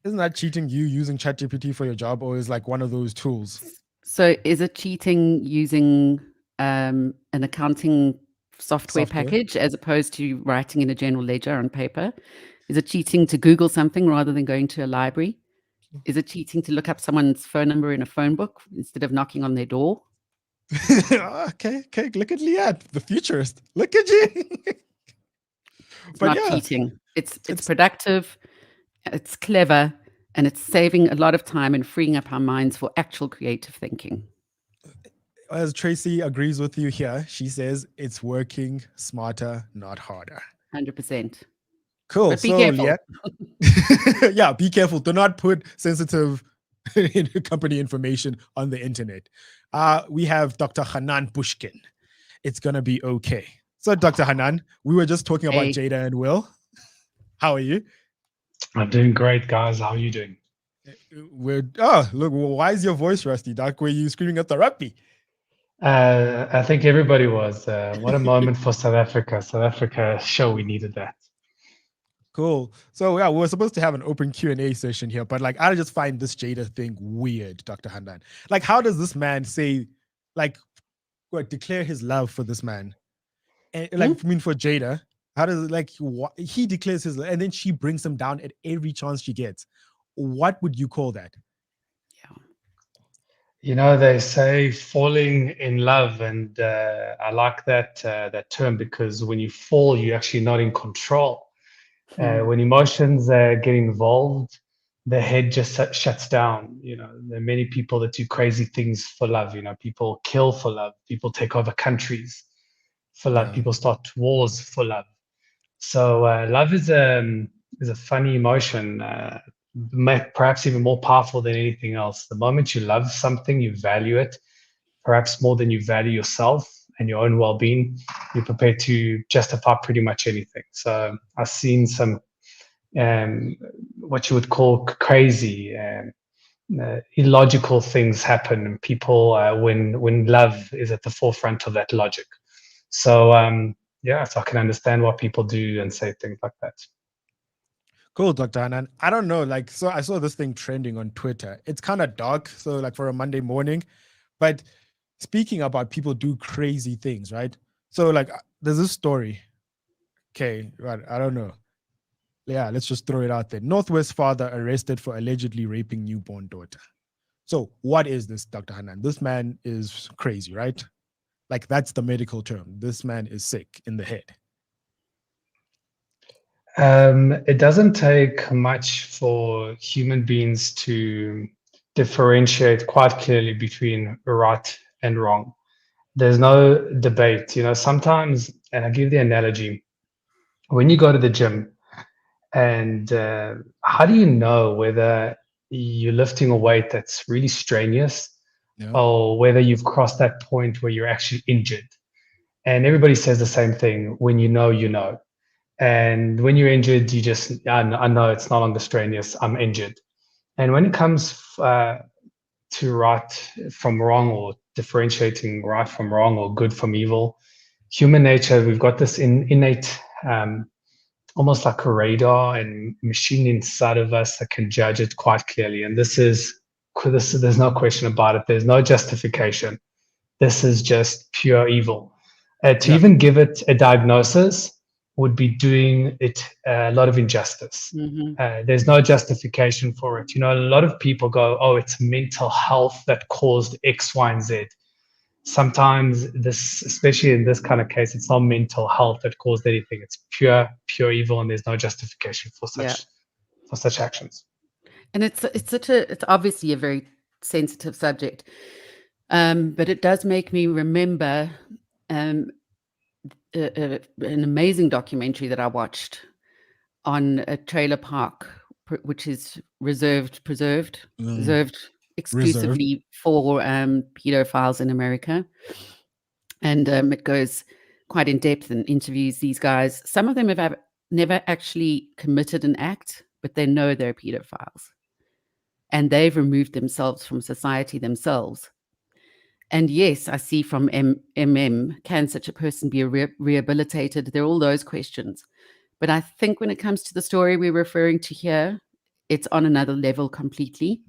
isn't that cheating, you using ChatGPT for your job, or is like one of those tools? So is it cheating using an accounting software package as opposed to writing in a general ledger on paper? Is it cheating to Google something rather than going to a library? Is it cheating to look up someone's phone number in a phone book instead of knocking on their door? Okay. Look at Leigh-Ann, the futurist. Look at you. It's not cheating. It's productive. It's clever, and it's saving a lot of time and freeing up our minds for actual creative thinking. as Tracy agrees with you here, she says it's working smarter, not harder. 100%. Cool. But be So, careful. Leanne, yeah, be careful. Do not put sensitive company information on the internet. We have Dr. Hanan Bushkin. It's gonna be okay. So, Dr. Hanan, we were just talking about Hey. Jada and Will. How are you? I'm doing great, guys. How are you doing? Look, why is your voice rusty, Doc? Were you screaming at the rugby? I think everybody was. What a moment for South Africa. South Africa show we needed that. Cool. So yeah, we were supposed to have an open Q&A session here, but like I just find this Jada thing weird, Dr. Hanan. Like, how does this man say, like, what, declare his love for this man? And like, I mean, for Jada, how does like he declares his and then she brings him down at every chance she gets? What would you call that? You know, they say falling in love, and I like that term, because when you fall, you're actually not in control. When emotions get involved, the head just shuts down. You know, there are many people that do crazy things for love. You know, people kill for love. People take over countries for love. Yeah. People start wars for love. So love is a funny emotion, perhaps even more powerful than anything else. The moment you love something, you value it, perhaps more than you value yourself and your own well-being. You're prepared to justify pretty much anything. So I've seen some what you would call crazy, illogical things happen, and people when love is at the forefront of that logic. So yeah, so I can understand why people do and say things like that. Cool, Dr. Hanan. I don't know, like, so I saw this thing trending on Twitter. It's kind of dark, so like for a Monday morning, but speaking about people do crazy things, right? So like there's this story. Okay, right, I don't know. Yeah, let's just throw it out there. Northwest father arrested for allegedly raping newborn daughter. So what is this, Dr. Hanan? This man is crazy, right? Like that's the medical term. This man is sick in the head. It doesn't take much for human beings to differentiate quite clearly between right and wrong. There's no debate. You know, sometimes, and I give the analogy, when you go to the gym, and how do you know whether you're lifting a weight that's really strenuous, or whether you've crossed that point where you're actually injured? And everybody says the same thing: when you know, you know. And when you're injured, you just, I know it's no longer strenuous, I'm injured. And when it comes to right from wrong, or differentiating right from wrong or good from evil, human nature, we've got this innate, almost like a radar and machine inside of us that can judge it quite clearly. And there's no question about it. There's no justification. This is just pure evil. To even give it a diagnosis would be doing it a lot of injustice. There's no justification for it. You know, a lot of people go, oh, it's mental health that caused X, Y, and Z. Sometimes this, especially in this kind of case, it's not mental health that caused anything. It's pure evil, and there's no justification for such actions. And it's obviously a very sensitive subject, but it does make me remember an amazing documentary that I watched on a trailer park, which is preserved exclusively for pedophiles in America. And it goes quite in depth and interviews these guys. Some of them have never actually committed an act, but they know they're pedophiles. And they've removed themselves from society themselves. And yes, I see from can such a person be rehabilitated? There are all those questions. But I think when it comes to the story we're referring to here, it's on another level completely.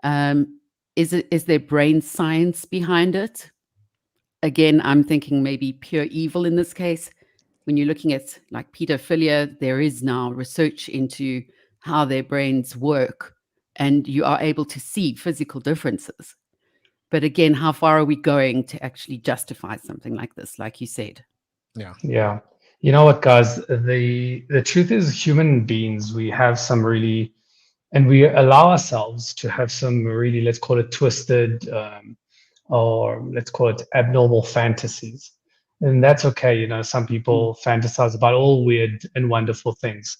Is there brain science behind it? Again, I'm thinking maybe pure evil in this case. When you're looking at like pedophilia, there is now research into how their brains work, and you are able to see physical differences. But again, how far are we going to actually justify something like this, like you said? Yeah. You know what, guys? The truth is, human beings, we have some really, and we allow ourselves to have some really, let's call it twisted, or let's call it abnormal fantasies. And that's okay. You know, some people fantasize about all weird and wonderful things,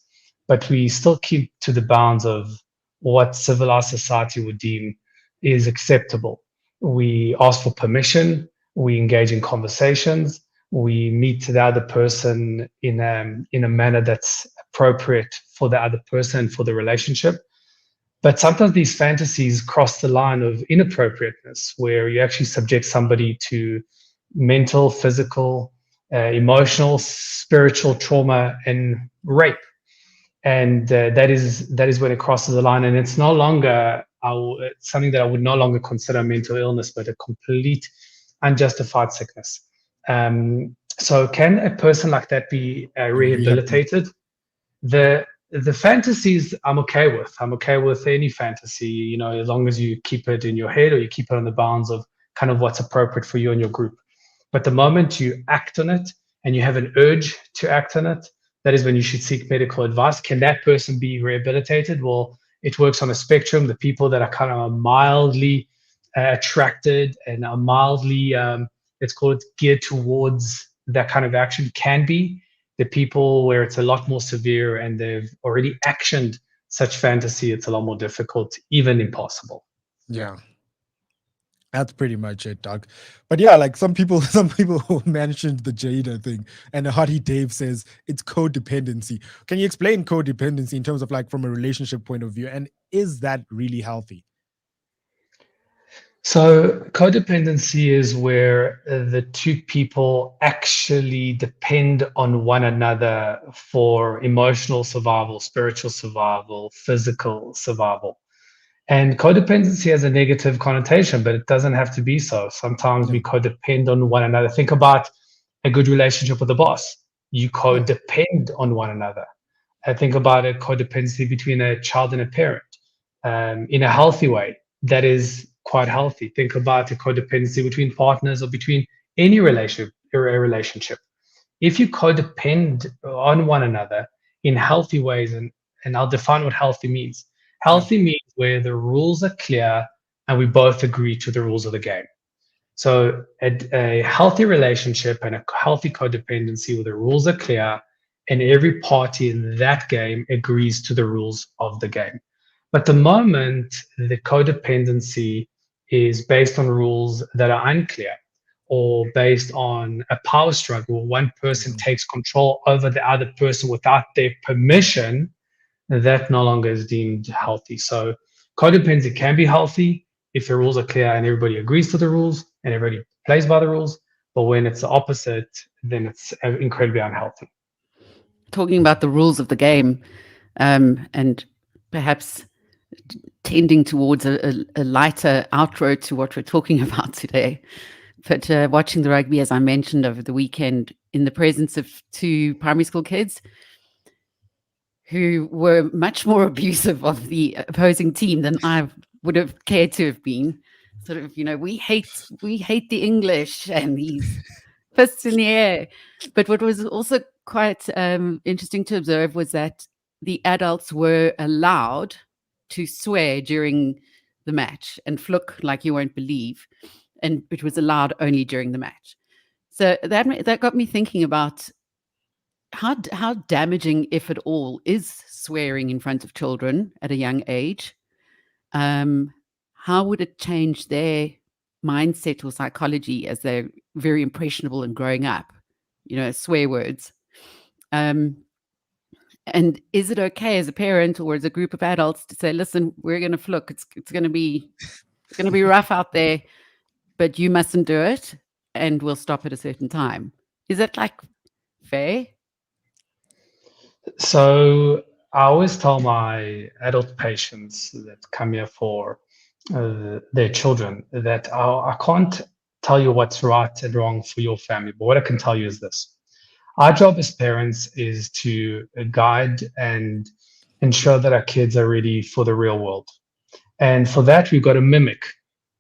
but we still keep to the bounds of what civilized society would deem is acceptable. We ask for permission, we engage in conversations, we meet the other person in a manner that's appropriate for the other person, for the relationship. But sometimes these fantasies cross the line of inappropriateness, where you actually subject somebody to mental, physical, emotional, spiritual trauma and rape. And that is when it crosses the line, and it's no longer something that I would no longer consider mental illness, but a complete unjustified sickness. So can a person like that be rehabilitated? The fantasies I'm okay with. I'm okay with any fantasy, you know, as long as you keep it in your head or you keep it on the bounds of kind of what's appropriate for you and your group. But the moment you act on it and you have an urge to act on it, that is when you should seek medical advice. Can that person be rehabilitated? Well, it works on a spectrum. The people that are kind of mildly attracted and are mildly, let's call it, geared towards that kind of action can be. The people where it's a lot more severe and they've already actioned such fantasy, it's a lot more difficult, even impossible. Yeah. That's pretty much it, Doug. But yeah, like some people mentioned the Jada thing, and Hottie Dave says it's codependency. Can you explain codependency in terms of like from a relationship point of view, and is that really healthy? So codependency is where the two people actually depend on one another for emotional survival, spiritual survival, physical survival. And codependency has a negative connotation, but it doesn't have to be so. Sometimes we codepend on one another. Think about a good relationship with a boss. You codepend on one another. I think about a codependency between a child and a parent in a healthy way. That is quite healthy. Think about a codependency between partners or between any relationship. If you codepend on one another in healthy ways, and I'll define what healthy means. Healthy means where the rules are clear and we both agree to the rules of the game. So a healthy relationship and a healthy codependency where the rules are clear and every party in that game agrees to the rules of the game. But the moment the codependency is based on rules that are unclear or based on a power struggle, one person takes control over the other person without their permission, that no longer is deemed healthy. So codependency can be healthy if the rules are clear and everybody agrees to the rules and everybody plays by the rules. But when it's the opposite, then it's incredibly unhealthy. Talking about the rules of the game, and perhaps tending towards a lighter outro to what we're talking about today. But watching the rugby, as I mentioned over the weekend, in the presence of two primary school kids who were much more abusive of the opposing team than I would have cared to have been. Sort of, you know, we hate the English and these fists in the air. But what was also quite interesting to observe was that the adults were allowed to swear during the match and fluke like you won't believe, and it was allowed only during the match. So that got me thinking about how damaging, if at all, is swearing in front of children at a young age. How would it change their mindset or psychology as they're very impressionable and growing up? You know, swear words. And is it okay as a parent or as a group of adults to say, listen, we're going to fluke. It's going to be rough out there, but you mustn't do it, and we'll stop at a certain time. Is that like fair? So I always tell my adult patients that come here for their children that I can't tell you what's right and wrong for your family, but what I can tell you is this. Our job as parents is to guide and ensure that our kids are ready for the real world. And for that, we've got to mimic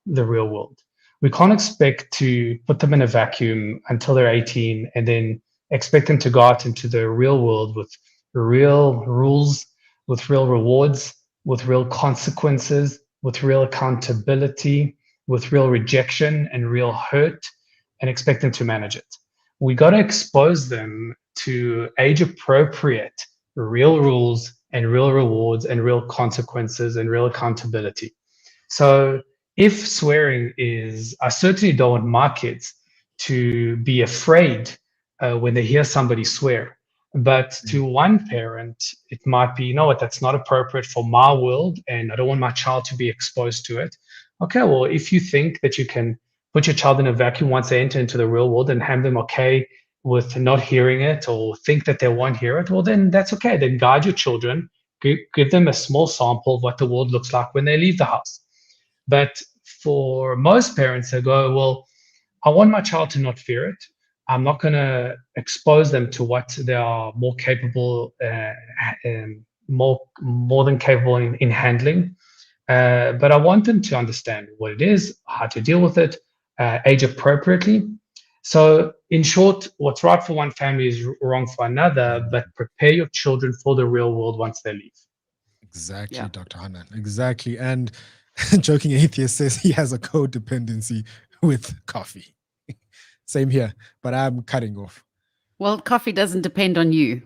the real world. We can't expect to put them in a vacuum until they're 18 and then expect them to go out into the real world with real rules, with real rewards, with real consequences, with real accountability, with real rejection and real hurt and expect them to manage it. We got to expose them to age appropriate real rules and real rewards and real consequences and real accountability. So if swearing is, I certainly don't want my kids to be afraid when they hear somebody swear. But to one parent, it might be, you know what, that's not appropriate for my world, and I don't want my child to be exposed to it. Okay, well, if you think that you can put your child in a vacuum once they enter into the real world and have them okay with not hearing it or think that they won't hear it, well, then that's okay. Then guide your children, give them a small sample of what the world looks like when they leave the house. But for most parents, they go, well, I want my child to not fear it. I'm not going to expose them to what they are more capable, more than capable in handling. But I want them to understand what it is, how to deal with it, age appropriately. So in short, what's right for one family is wrong for another, but prepare your children for the real world once they leave. Exactly, Yeah. Dr. Hanan. Exactly. And Joking Atheist says he has a codependency with coffee. Same here, but I'm cutting off. Well, coffee doesn't depend on you.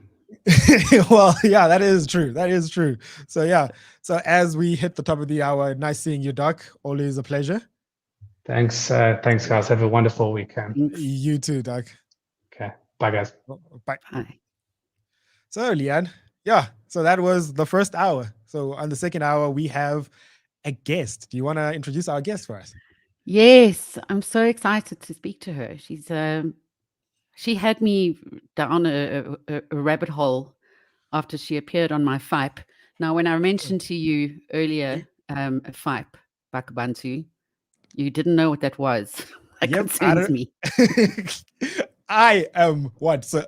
Well, yeah, that is true. That is true. So yeah. So as we hit the top of the hour, nice seeing you, Doc. Always a pleasure. Thanks, guys. Have a wonderful weekend. Thanks. You too, Doc. Okay, bye, guys. Bye. Bye. So Leigh-Ann, yeah. So that was the first hour. So on the second hour, we have a guest. Do you want to introduce our guest for us? Yes, I'm so excited to speak to her. She's she had me down a rabbit hole after she appeared on my FIPE. Now, when I mentioned to you earlier a FIPE, Bakh'abantu, you didn't know what that was. That concerns me. I am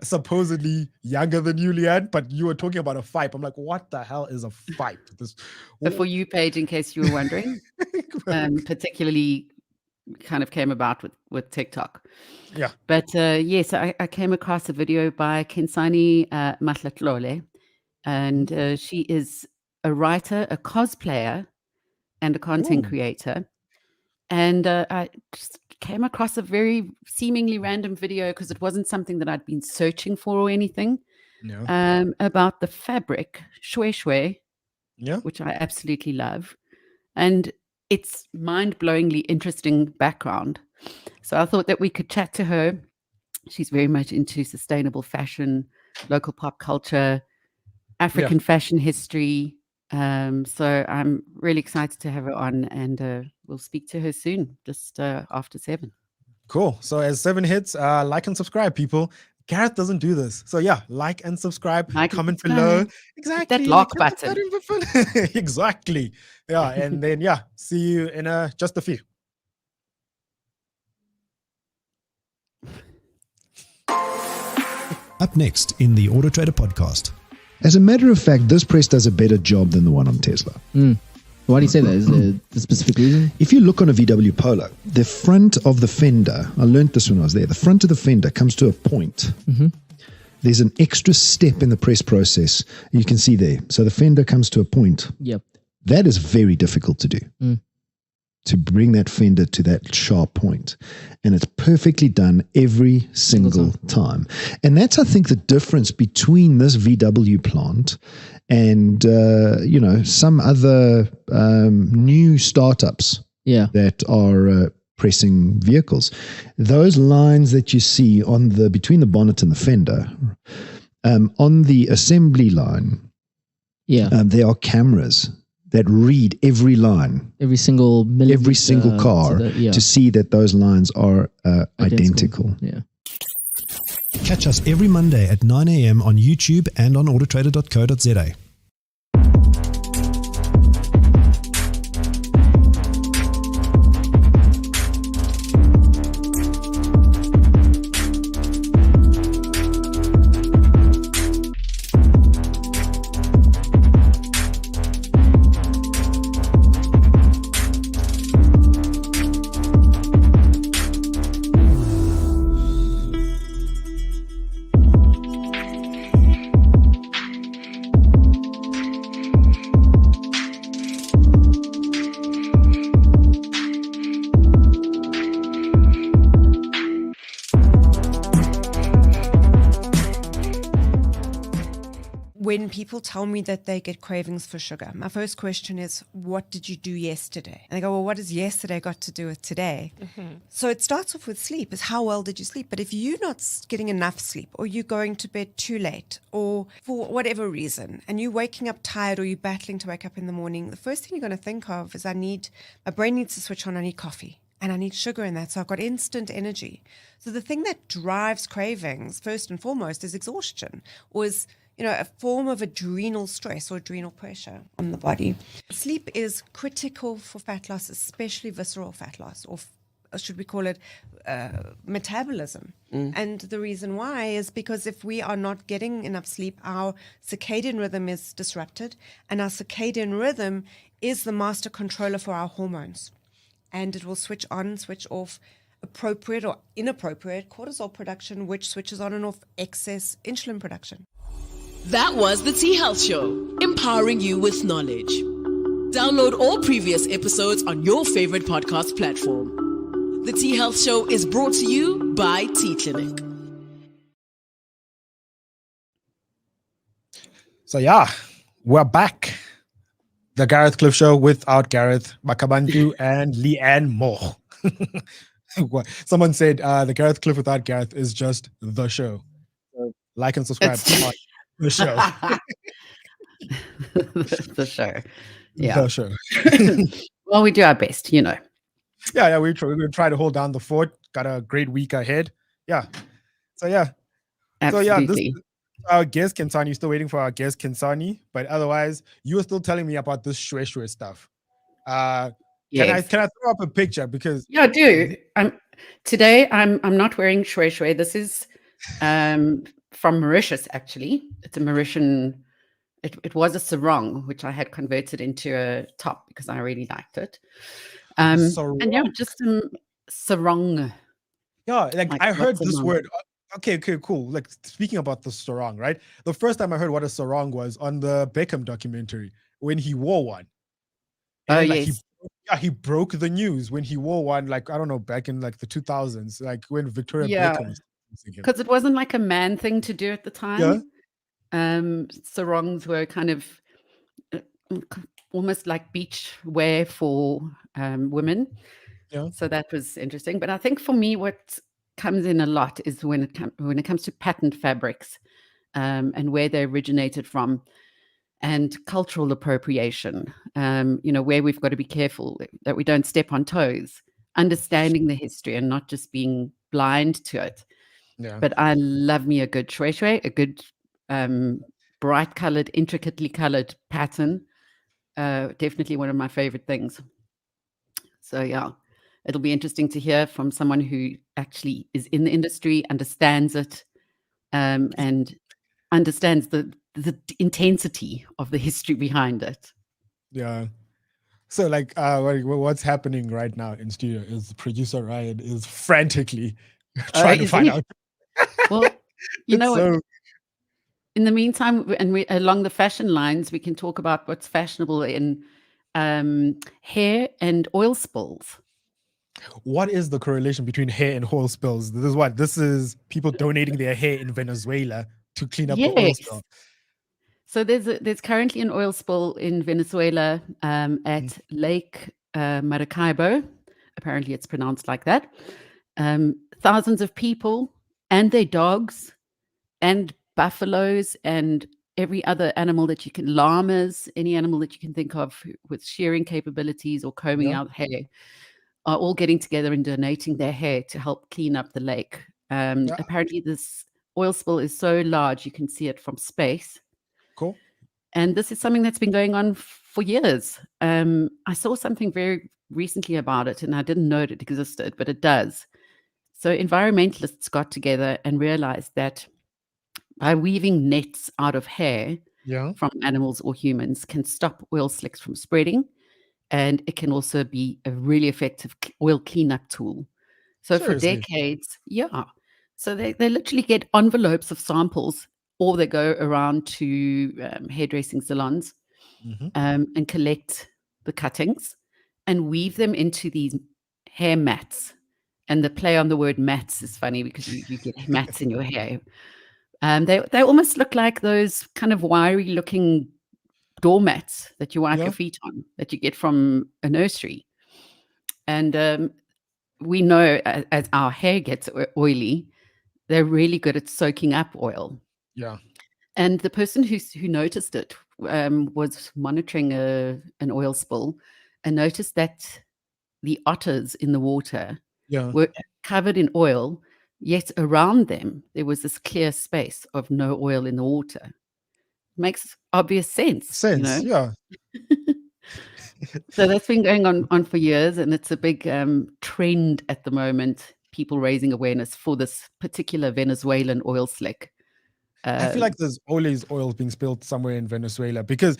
supposedly younger than you, Leigh-Ann, but you were talking about a FIPE. I'm like, what the hell is a FIPE? The For You page, in case you were wondering, particularly kind of came about with TikTok. Yeah. But yes, I came across a video by Kensani Matlatlole, and she is a writer, a cosplayer, and a content creator. And I just came across a very seemingly random video because it wasn't something that I'd been searching for or anything. No. About the fabric Shweshwe, which I absolutely love. And it's mind-blowingly interesting background. So I thought that we could chat to her. She's very much into sustainable fashion, local pop culture, African fashion history. So I'm really excited to have her on, and we'll speak to her soon, just after 7. Cool. So as 7 hits, like and subscribe, people. Gareth doesn't do this. So yeah, like and subscribe, comment below. Exactly. That like button. Exactly. Yeah. And then, see you in just a few. Up next in the Auto Trader podcast. As a matter of fact, this press does a better job than the one on Tesla. Why do you say that? Is there a specific reason? If you look on a VW Polo, the front of the fender, I learned this when I was there, the front of the fender comes to a point. There's an extra step in the press process. You can see there. So the fender comes to a point. Yep. That is very difficult to do. To bring that fender to that sharp point. And it's perfectly done every single time. And that's, I think, the difference between this VW plant and, some other new startups that are pressing vehicles. Those lines that you see on between the bonnet and the fender, on the assembly line, there are cameras that read every line, every single car to see that those lines are identical. Yeah. Catch us every Monday at 9 a.m. on YouTube and on autotrader.co.za. when people tell me that they get cravings for sugar, my first question is, what did you do yesterday? And they go, well, what has yesterday got to do with today? So it starts off with sleep, is how well did you sleep? But if you're not getting enough sleep, or you're going to bed too late, or for whatever reason, and you're waking up tired, or you're battling to wake up in the morning, the first thing you're going to think of is, my brain needs to switch on, I need coffee. And I need sugar in that, so I've got instant energy. So the thing that drives cravings, first and foremost, is exhaustion, or is a form of adrenal stress or adrenal pressure on the body. Sleep is critical for fat loss, especially visceral fat loss, or should we call it metabolism. And the reason why is because if we are not getting enough sleep, our circadian rhythm is disrupted, and our circadian rhythm is the master controller for our hormones. And it will switch on, switch off appropriate or inappropriate cortisol production, which switches on and off excess insulin production. That was the T Health Show, empowering you with knowledge. Download all previous episodes on your favorite podcast platform. The T Health Show is brought to you by T Clinic. So yeah, we're back. The Gareth Cliff Show without Gareth, Bakh'abantu and Leigh-Ann Mol. Someone said the Gareth Cliff without Gareth is just the show. So like and subscribe on the show. The show. Yeah. The show. Well, we do our best, Yeah, we're going to try to hold down the fort. Got a great week ahead. Yeah. So yeah. Absolutely. So yeah, our guest Kinsani, still waiting for our guest Kinsani, but otherwise you were still telling me about this Shweshwe stuff. Yes. Can I throw up a picture? Because I do. Today I'm not wearing Shweshwe. This is from Mauritius, actually. It's a Mauritian. It was a sarong, which I had converted into a top because I really liked it. And yeah, just some sarong. Yeah, like I heard this word. Okay, cool. Like speaking about the sarong, right? The first time I heard what a sarong was on the Beckham documentary when he wore one. And yes. He broke the news when he wore one, like, I don't know, back in like the 2000s, like when Victoria Beckham was using him. Because it wasn't like a man thing to do at the time. Sarongs were kind of almost like beach wear for women. Yeah. So that was interesting. But I think for me, what comes in a lot is when it comes to patterned fabrics and where they originated from, and cultural appropriation, where we've got to be careful that we don't step on toes, understanding the history and not just being blind to it. Yeah. But I love me a good Shweshwe, a good bright colored, intricately colored pattern. Definitely one of my favorite things. So yeah, it'll be interesting to hear from someone who actually is in the industry, understands it, and understands the intensity of the history behind it. Yeah. So like what's happening right now in studio is producer Ryan is frantically trying to find out. Well, what? In the meantime, and along the fashion lines, we can talk about what's fashionable in hair and oil spills. What is the correlation between hair and oil spills? This is people donating their hair in Venezuela to clean up the oil spill. So there's currently an oil spill in Venezuela at Lake Maracaibo. Apparently it's pronounced like that. Thousands of people and their dogs and buffaloes and every other animal that you can, llamas, any animal that you can think of with shearing capabilities or combing out hair, are all getting together and donating their hair to help clean up the lake. Apparently this oil spill is so large you can see it from space. Cool. And this is something that's been going on for years. I saw something very recently about it, and I didn't know it existed, but it does. So environmentalists got together and realized that by weaving nets out of hair from animals or humans can stop oil slicks from spreading. And it can also be a really effective oil cleanup tool. So Seriously? For decades, So they literally get envelopes of samples, or they go around to hairdressing salons and collect the cuttings and weave them into these hair mats. And the play on the word mats is funny because you get mats in your hair. They almost look like those kind of wiry looking doormats that you wipe Yeah. your feet on that you get from a nursery. And we know as our hair gets oily, they're really good at soaking up oil. Yeah. And the person who noticed it was monitoring an oil spill and noticed that the otters in the water Yeah. were covered in oil, yet around them there was this clear space of no oil in the water. Makes obvious sense, you know? Yeah. So that's been going on for years, and it's a big trend at the moment, people raising awareness for this particular Venezuelan oil slick. I feel like there's always oil being spilled somewhere in Venezuela, because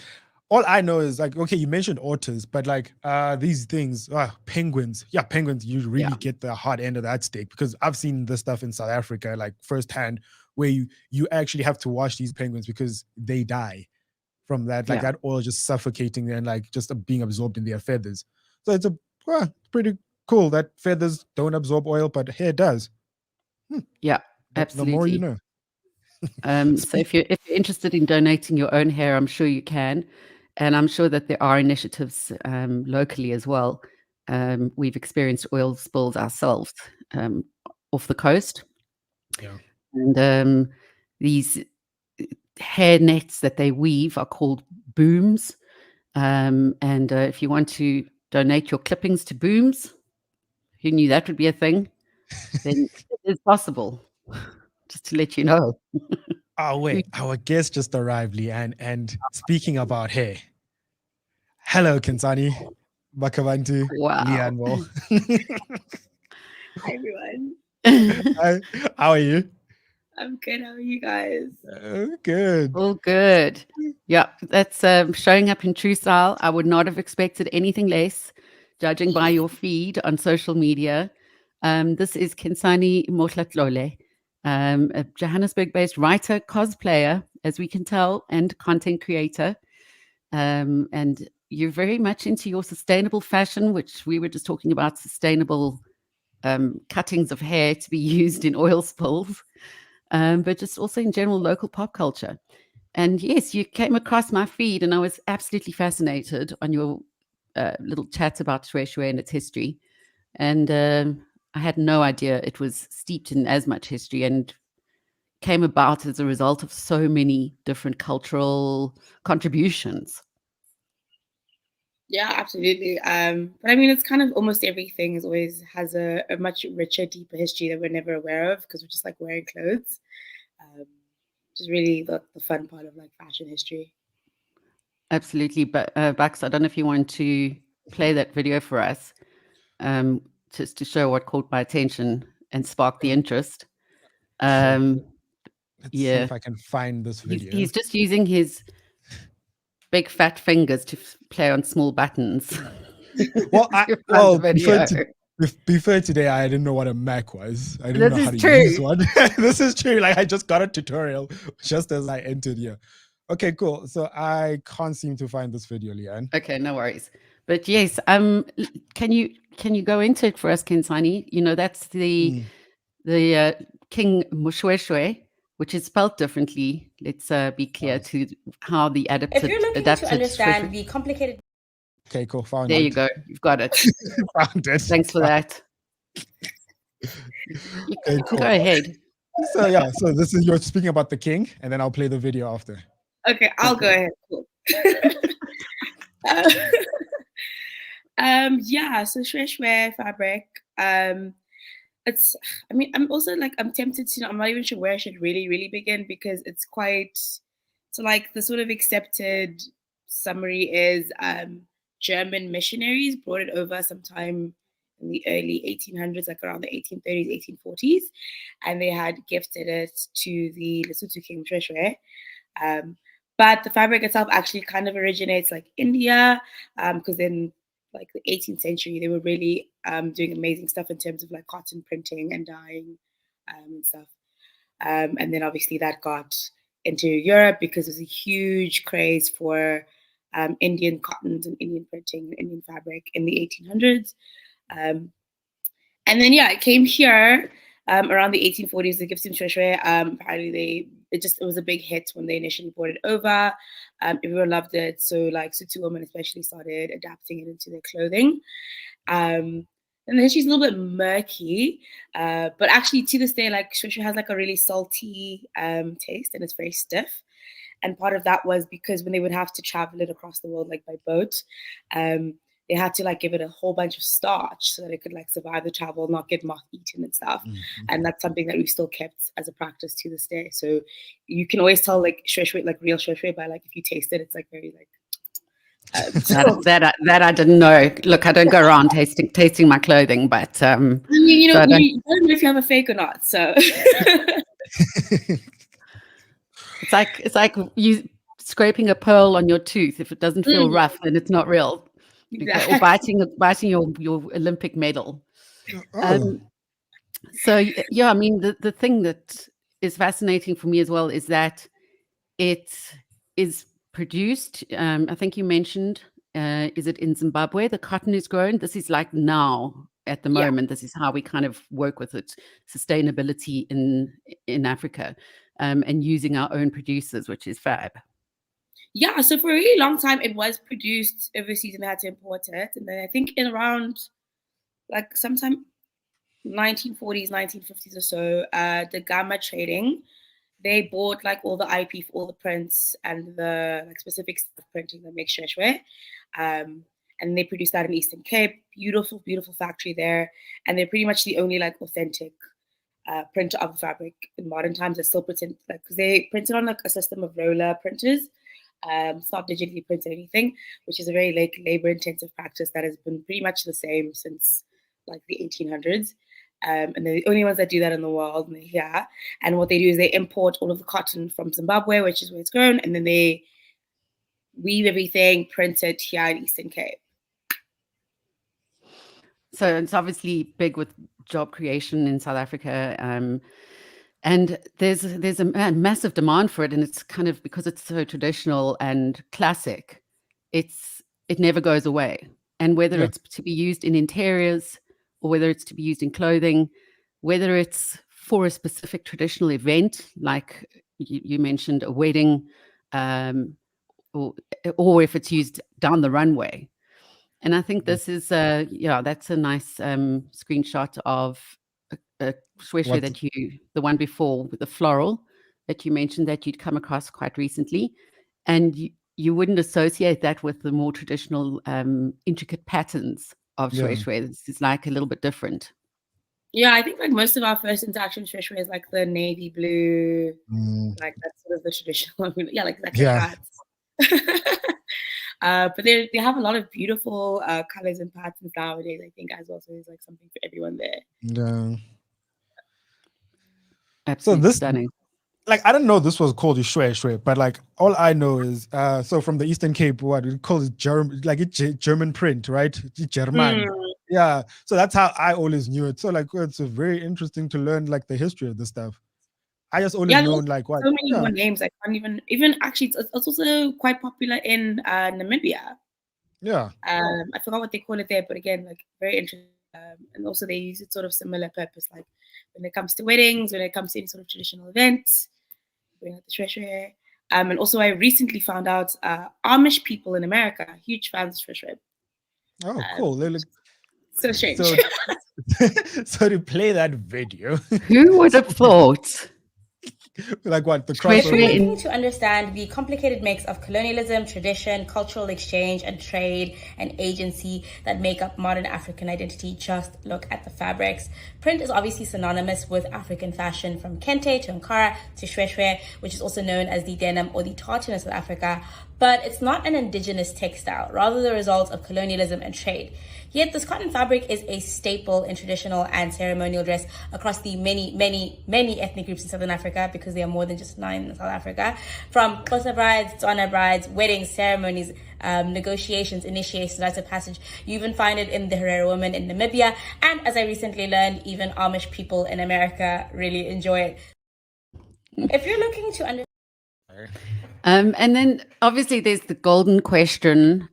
all I know is like, okay, you mentioned otters, but like these things, penguins. Yeah, penguins, you really get the hard end of that stick, because I've seen this stuff in South Africa, like firsthand, where you actually have to wash these penguins because they die from that, like that oil just suffocating and like just being absorbed in their feathers. So it's pretty cool that feathers don't absorb oil, but hair does. Yeah, absolutely. The more you know. So if you're interested in donating your own hair, I'm sure you can, and I'm sure that there are initiatives locally as well. We've experienced oil spills ourselves off the coast, and these hair nets that they weave are called booms. And if you want to donate your clippings to booms, who knew that would be a thing? Then it is possible. Just to let you know. Oh, wait, our guest just arrived, Leigh-Ann. And speaking about hair, hello, Kensani, Bakh'abantu, Leigh-Ann Mol. Hi, everyone. Hi, how are you? I'm good. How are you guys? Good. All good. Yeah, that's showing up in true style. I would not have expected anything less, judging by your feed on social media. This is Kensani Motlatlole, a Johannesburg-based writer, cosplayer, as we can tell, and content creator. And you're very much into your sustainable fashion, which we were just talking about, sustainable cuttings of hair to be used in oil spills. But just also in general local pop culture. And yes, you came across my feed and I was absolutely fascinated on your little chat about Shweshwe and its history. And I had no idea it was steeped in as much history and came about as a result of so many different cultural contributions. Yeah, absolutely. But I mean, it's kind of almost everything always has a much richer, deeper history that we're never aware of because we're just like wearing clothes. Which is really the fun part of like fashion history. Absolutely. But Bax, I don't know if you want to play that video for us, just to show what caught my attention and sparked the interest. Let's see if I can find this video. He's just using his big fat fingers to play on small buttons. Well, before today, I didn't know what a Mac was. I didn't know how to use one. This is true. Like I just got a tutorial just as I entered here. Okay, cool. So I can't seem to find this video, Leigh-Ann. Okay, no worries. But yes, can you go into it for us, Kensani? You know, that's the King Shweshwe, which is spelled differently. Let's be clear to how the adapted. If you're looking to understand the complicated. Okay, cool. Found there it. You go. You've got it. Found it. Thanks for that. Okay, cool. Go ahead. So yeah, so this is you're speaking about the king, and then I'll play the video after. Okay, I'll go ahead. Cool. Yeah, so Shweshwe fabric. It's. I mean, I'm also like I'm tempted to. I'm not even sure where I should really begin because it's quite. So like the sort of accepted summary is German missionaries brought it over sometime in the early 1800s, like around the 1830s, 1840s, and they had gifted it to the Lesotho King Shweshwe. But the fabric itself actually kind of originates like India, because in like the 18th century, they were really doing amazing stuff in terms of like cotton printing and dyeing and stuff. And then obviously that got into Europe because there's a huge craze for Indian cottons and Indian printing and Indian fabric in the 1800s. And then, yeah, it came here around the 1840s, the gifts in Shweshwe. Apparently it was a big hit when they initially brought it over. Everyone loved it. So like Sotho women especially started adapting it into their clothing. And the history's a little bit murky, but actually to this day, like Shweshwe has like a really salty taste, and it's very stiff. And part of that was because when they would have to travel it across the world, like by boat, they had to like give it a whole bunch of starch so that it could like survive the travel, not get moth eaten and stuff. And that's something that we still kept as a practice to this day. So you can always tell like Shweshwe, like real Shweshwe, by like if you taste it, it's like very like. That I didn't know. Look, I don't go around tasting my clothing, but I mean, you so don't know if you have a fake or not. So it's like you scraping a pearl on your tooth. If it doesn't feel rough, then it's not real. Exactly. Or biting your Olympic medal. So yeah, I mean the thing that is fascinating for me as well is that it is produced. I think you mentioned, is it in Zimbabwe? The cotton is grown. This is like now at the moment. This is how we kind of work with it. Sustainability in Africa, and using our own producers, which is fab. Yeah, so for a really long time, it was produced overseas and they had to import it. And then I think in around like sometime 1940s, 1950s or so, the Gamma Trading, they bought like all the IP for all the prints and the like specific stuff printing that makes Shweshwe. And they produce that in Eastern Cape. Beautiful, beautiful factory there. And they're pretty much the only like authentic printer of fabric in modern times. They still pretend like, because they printed on like a system of roller printers. It's not digitally printed anything, which is a very like labor-intensive practice that has been pretty much the same since like the 1800s. And they're the only ones that do that in the world, and they're here. And what they do is they import all of the cotton from Zimbabwe, which is where it's grown, and then they weave everything, print it here in Eastern Cape. So it's obviously big with job creation in South Africa. And there's a massive demand for it, and it's kind of because it's so traditional and classic, it never goes away. And whether it's to be used in interiors or whether it's to be used in clothing, whether it's for a specific traditional event, like you mentioned a wedding, or if it's used down the runway. And I think this is that's a nice screenshot of a Shweshwe that the one before with the floral that you mentioned that you'd come across quite recently, and you wouldn't associate that with the more traditional intricate patterns of Shweshwe. This is like a little bit different. Yeah, I think like most of our first interaction with Shweshwe is like the navy blue, like that's sort of the traditional. Like hats. But they have a lot of beautiful colors and patterns nowadays, I think, as well. So there's like something for everyone there. Yeah. Absolutely so this stunning. Like, I didn't know this was called Shweshwe, but like all I know is so from the Eastern Cape, what we call it German print, right? German. Yeah. So that's how I always knew it. So like it's very interesting to learn like the history of this stuff. I just only known like what so many more names. I can't even actually it's also quite popular in Namibia. Yeah. I forgot what they call it there, but again, like very interesting. And also they use it sort of similar purpose, like when it comes to weddings, when it comes to any sort of traditional events, bring out the Shweshwe. And also I recently found out Amish people in America, huge fans of Shweshwe. Oh, cool. They look so strange. So to play that video. Who would have thought? Like what? The crossover. To understand the complicated mix of colonialism, tradition, cultural exchange, and trade and agency that make up modern African identity, just look at the fabrics. Print is obviously synonymous with African fashion, from kente to Ankara to Shweshwe, which is also known as the denim or the tartan in South Africa. But it's not an indigenous textile, rather the result of colonialism and trade. Yet this cotton fabric is a staple in traditional and ceremonial dress across the many, many, many ethnic groups in Southern Africa, because there are more than just 9 in South Africa. From Xhosa brides, Tswana brides, weddings, ceremonies, negotiations, initiations, rites of passage. You even find it in the Herero women in Namibia. And as I recently learned, even Amish people in America really enjoy it. If you're looking to understand... And then obviously there's the golden question,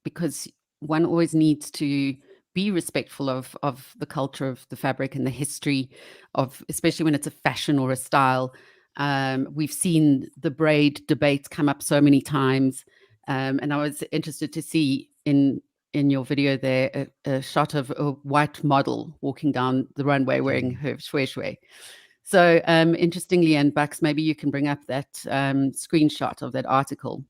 because one always needs to be respectful of the culture of the fabric and the history of, especially when it's a fashion or a style. We've seen the braid debates come up so many times. And I was interested to see in your video there a shot of a white model walking down the runway wearing her Shweshwe. So interestingly, and Bucks, maybe you can bring up that screenshot of that article.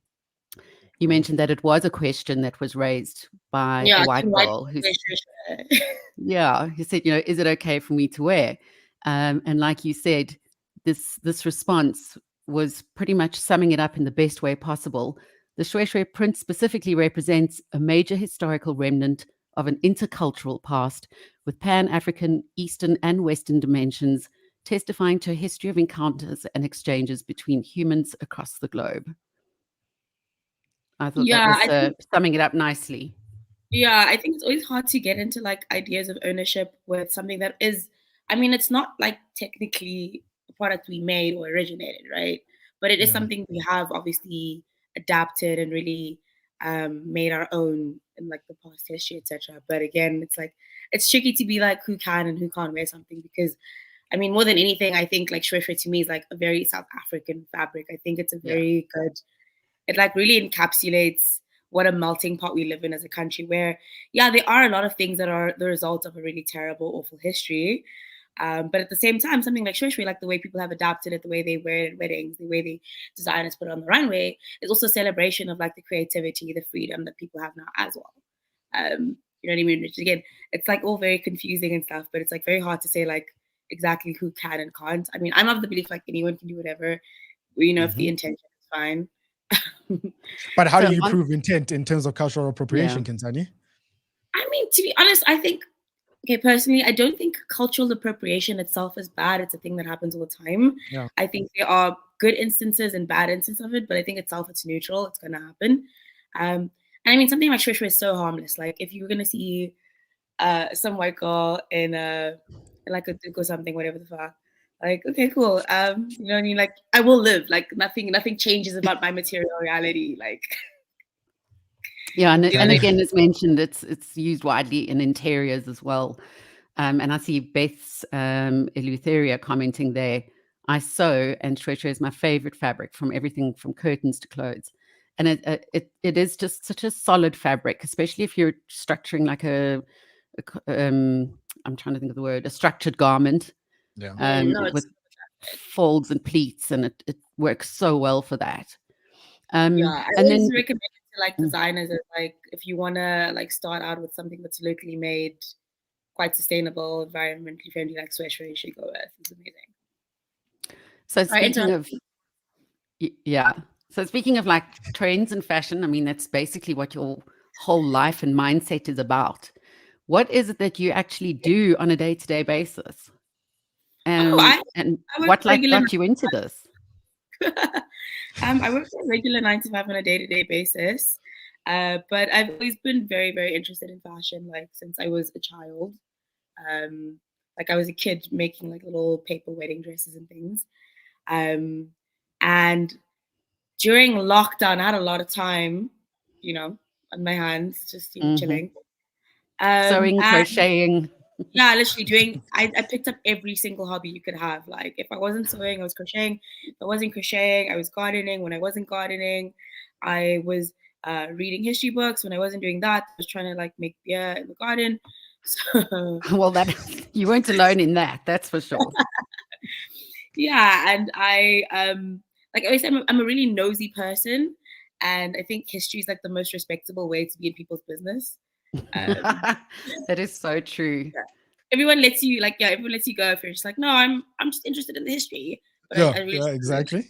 You mentioned that it was a question that was raised by a white girl who said, is it okay for me to wear? And like you said, this response was pretty much summing it up in the best way possible. The Shweshwe print specifically represents a major historical remnant of an intercultural past with Pan-African, Eastern and Western dimensions, testifying to a history of encounters and exchanges between humans across the globe. I thought that was summing it up nicely. Yeah, I think it's always hard to get into like ideas of ownership with something that is, I mean, it's not like technically a product we made or originated, right? But it is something we have obviously adapted and really made our own in like the past history, etc. But again, it's like it's tricky to be like who can and who can't wear something, because I mean, more than anything, I think like Shweshwe to me is like a very South African fabric. I think it's a very good, it like really encapsulates what a melting pot we live in as a country where, there are a lot of things that are the result of a really terrible, awful history. But at the same time, something like Shweshwe, like the way people have adapted it, the way they wear it at weddings, the way the designers put it on the runway, is also a celebration of like the creativity, the freedom that people have now as well. You know what I mean? Which again, it's like all very confusing and stuff, but it's like very hard to say like exactly who can and can't. I mean, I'm of the belief like anyone can do whatever, if the intention is fine. But how do you prove intent in terms of cultural appropriation, Kentani? I mean, to be honest, I think, personally, I don't think cultural appropriation itself is bad. It's a thing that happens all the time. Yeah. I think there are good instances and bad instances of it, but I think itself it's neutral. It's going to happen. And I mean, something like Shweshwe is so harmless. Like if you were going to see some white girl in like a duke or something, whatever the fuck, like, okay, cool. You know what I mean? Like I will live. Like nothing changes about my material reality. Like and again, as mentioned, it's used widely in interiors as well. And I see Beth's Eleutheria commenting there. I sew, and Shweshwe is my favorite fabric, from everything from curtains to clothes. And it is just such a solid fabric, especially if you're structuring like I'm trying to think of the word, a structured garment. With folds and pleats, and it works so well for that. I always recommend it to like designers as like if you want to like start out with something that's locally made, quite sustainable, environmentally friendly, like Shweshwe, you should go with. It's amazing. So speaking of like trends and fashion, I mean that's basically what your whole life and mindset is about. What is it that you actually do on a day-to-day basis? And what like got you into this? I work a regular 9 to 5 on a day-to-day basis, but I've always been very, very interested in fashion, like since I was a child. Like I was a kid making like little paper wedding dresses and things. And during lockdown, I had a lot of time, on my hands, just chilling. Sewing, crocheting. Yeah, literally I picked up every single hobby you could have. Like if I wasn't sewing, I was crocheting. If I wasn't crocheting, I was gardening. When I wasn't gardening, I was reading history books. When I wasn't doing that, I was trying to like make beer in the garden. So well, that you weren't alone in that, that's for sure. Yeah, and I like I always say, I'm a really nosy person, and I think history is like the most respectable way to be in people's business. That is so true. Yeah. Everyone lets you go if you're just like, no, I'm just interested in the history. But I really exactly.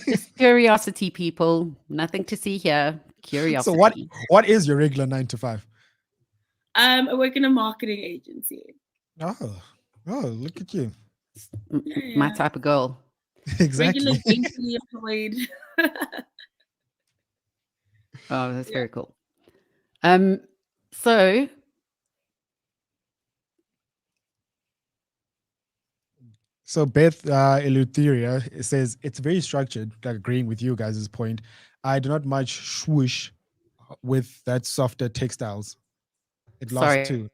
Just curiosity, people. Nothing to see here. Curiosity. So what is your regular 9 to 5? I work in a marketing agency. Oh, look at you. My type of girl. Exactly. Regular, gainfully employed. Oh, that's very cool. So Beth Eleutheria says it's very structured, like agreeing with you guys' point. I do not much swoosh with that softer textiles. It lost Sorry. 2.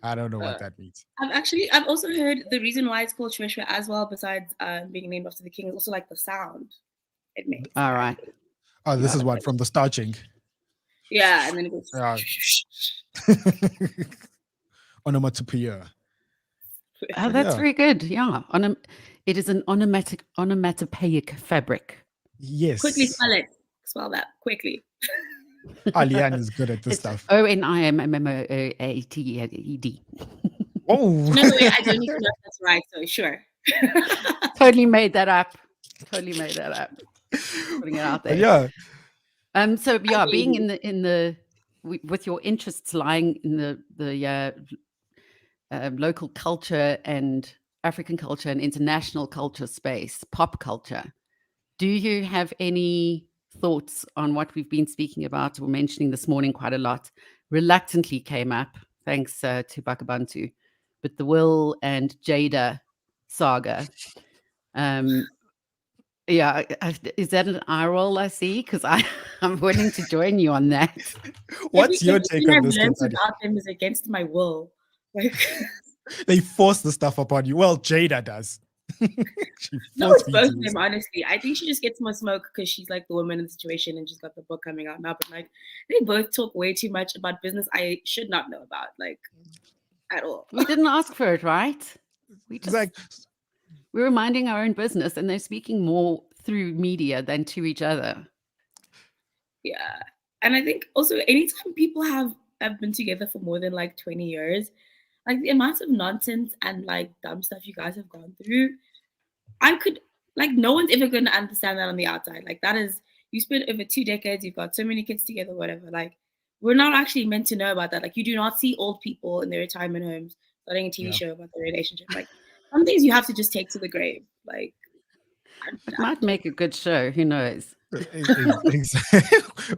I don't know what that means. I've also heard the reason why it's called Shweshwe as well, besides being named after the king, is also like the sound it makes. All right. Oh, this is what, from the starching? Yeah, and then it goes. Onomatopoeia. Oh, that's Yeah. very good. Yeah. It is an onomatopoeic fabric. Yes. Quickly spell it. Spell that quickly. Leigh-Ann is good at this It's stuff. ONIMMOATED. Oh. No, wait, I don't need to know if that's right, so sure. Totally made that up. Putting it out there. Yeah. So yeah, being in the with your interests lying in the local culture and African culture and international culture space, pop culture, do you have any thoughts on what we've been speaking about or mentioning this morning quite a lot? Reluctantly came up, thanks to Bakh'abantu, but the Will and Jada saga. Yeah, is that an eye roll I see? Because I'm willing to join you on that. What's your take on this? Without them is against my will. Like they force the stuff upon you. Well, Jada does. No, it's both of them, honestly. I think she just gets more smoke because she's like the woman in the situation and she's got the book coming out now. But like, they both talk way too much about business I should not know about, like, at all. We didn't ask for it, right? We're minding our own business, and they're speaking more through media than to each other. Yeah, and I think also anytime people have been together for more than like 20 years, like the amount of nonsense and like dumb stuff you guys have gone through, no one's ever going to understand that on the outside. Like that is, you spent over 2 decades, you've got so many kids together, whatever. Like we're not actually meant to know about that. Like you do not see old people in their retirement homes starting a TV show about their relationship. Like some things you have to just take to the grave. Like it might make a good show. Who knows?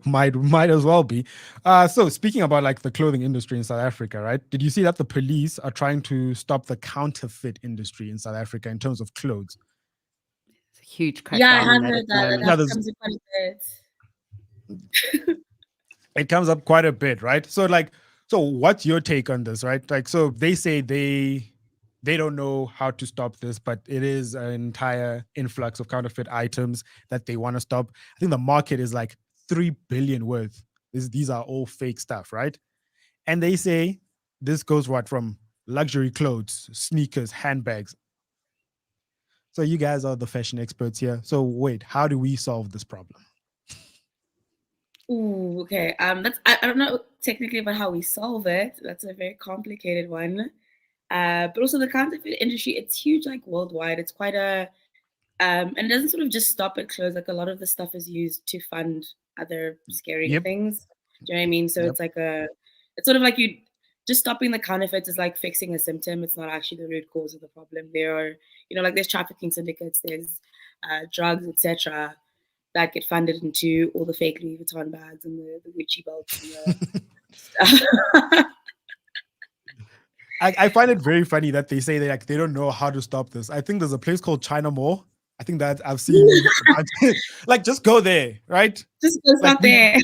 might as well be. So speaking about like the clothing industry in South Africa, right? Did you see that the police are trying to stop the counterfeit industry in South Africa in terms of clothes? It's a huge crackdown. Yeah, I have heard that. That comes in quite a bit. It comes up quite a bit, right? So what's your take on this, right? Like, so they say they don't know how to stop this, but it is an entire influx of counterfeit items that they want to stop. I think the market is like 3 billion worth. These are all fake stuff, right? And they say this goes from luxury clothes, sneakers, handbags. So you guys are the fashion experts here. So wait, how do we solve this problem? Ooh, okay. I don't know technically about how we solve it. That's a very complicated one. But also the counterfeit industry, it's huge, like worldwide. It's quite and it doesn't sort of just stop at clothes. Like a lot of the stuff is used to fund other scary things. Do you know what I mean? So it's like it's sort of like you just stopping the counterfeits is like fixing a symptom. It's not actually the root cause of the problem. There are, like there's trafficking syndicates, there's drugs, etc., that get funded into all the fake Louis Vuitton bags and the Gucci belts. And I find it very funny that they say they don't know how to stop this. I think there's a place called China Mall. I think that I've seen like just go there, right? Just go stop there.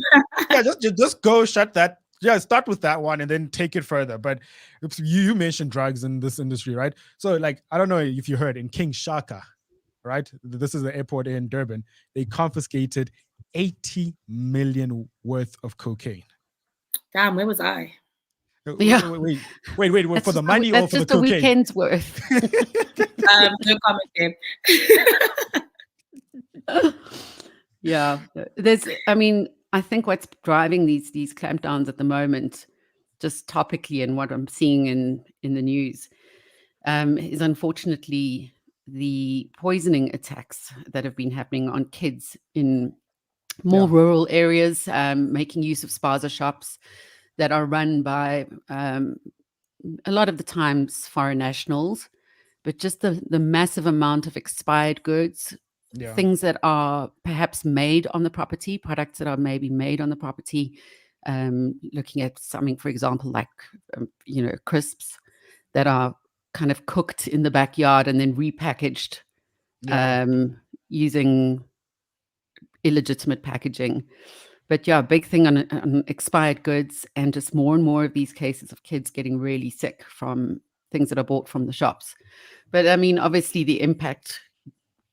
Yeah, just go shut that. Yeah, start with that one and then take it further. But you mentioned drugs in this industry, right? So like I don't know if you heard in King Shaka, right? This is the airport in Durban. They confiscated 80 million worth of cocaine. Damn, where was I? Yeah. Wait, for the money or for the cocaine? That's just a weekend's worth. No comment there. Yeah. I think what's driving these clampdowns at the moment, just topically and what I'm seeing in the news, is unfortunately the poisoning attacks that have been happening on kids in more rural areas, making use of spaza shops that are run by a lot of the times foreign nationals, but just the massive amount of expired goods, things that are perhaps made on the property, products that are maybe made on the property, looking at something, for example, like, crisps that are kind of cooked in the backyard and then repackaged using illegitimate packaging. But yeah, big thing on expired goods, and just more and more of these cases of kids getting really sick from things that are bought from the shops. But I mean, obviously the impact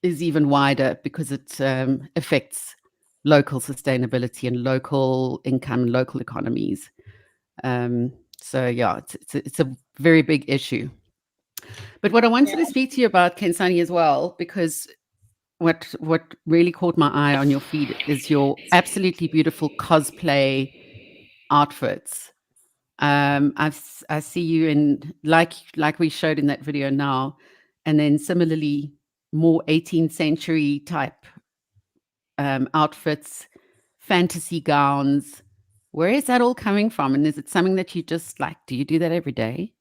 is even wider because it affects local sustainability and local income and local economies. So yeah, it's a very big issue. But what I wanted to speak to you about, Kensani, as well, because what really caught my eye on your feed is your absolutely beautiful cosplay outfits. I see you in like we showed in that video now, and then similarly more 18th century type outfits, fantasy gowns. Where is that all coming from? And is it something that you just like? Do you do that every day?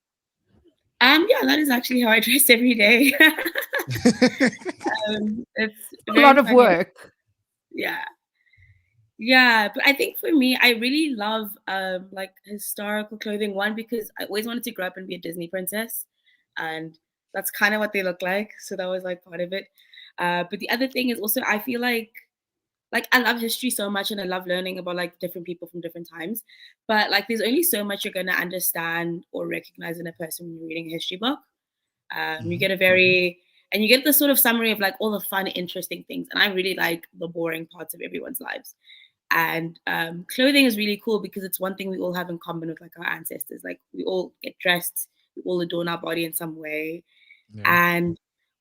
Yeah, that is actually how I dress every day. It's a lot of work. Yeah, but I think for me, I really love like historical clothing. One, because I always wanted to grow up and be a Disney princess, and that's kind of what they look like. So that was like part of it. But the other thing is also I feel like I love history so much, and I love learning about like different people from different times. But like there's only so much you're gonna understand or recognize in a person when you're reading a history book. You get you get the sort of summary of like all the fun, interesting things, and I really like the boring parts of everyone's lives. And clothing is really cool because it's one thing we all have in common with like our ancestors. Like we all get dressed, we all adorn our body in some way. Yeah. And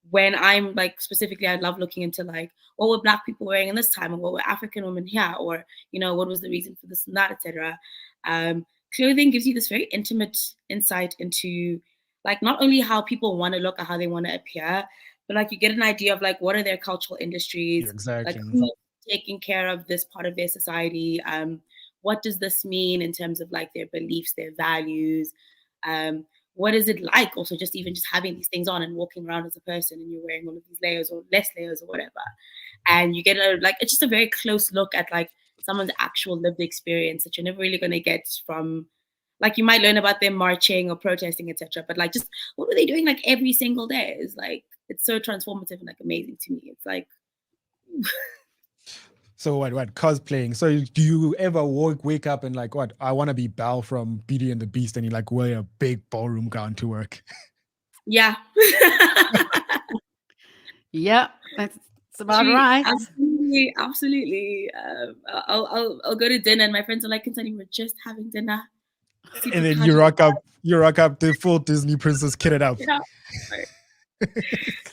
when I'm like specifically, I love looking into like what were Black people wearing in this time, or what were African women here, or what was the reason for this and that, etc. Clothing gives you this very intimate insight into like not only how people want to look or how they want to appear, but like you get an idea of like what are their cultural industries, exactly. Like who's taking care of this part of their society. What does this mean in terms of like their beliefs, their values? What is it like also just having these things on and walking around as a person, and you're wearing all of these layers or less layers or whatever, and you get it's just a very close look at like someone's actual lived experience that you're never really going to get from like you might learn about them marching or protesting, etc. But like just what were they doing like every single day is like it's so transformative and like amazing to me. It's like So what cosplaying? So do you ever wake up and like I want to be Belle from Beauty and the Beast, and you like wear a big ballroom gown to work? Yeah. Yeah, that's about right. Absolutely. I'll go to dinner and my friends are like, "Kensani, we're just having dinner." And then you rock up the full Disney princess kitted up.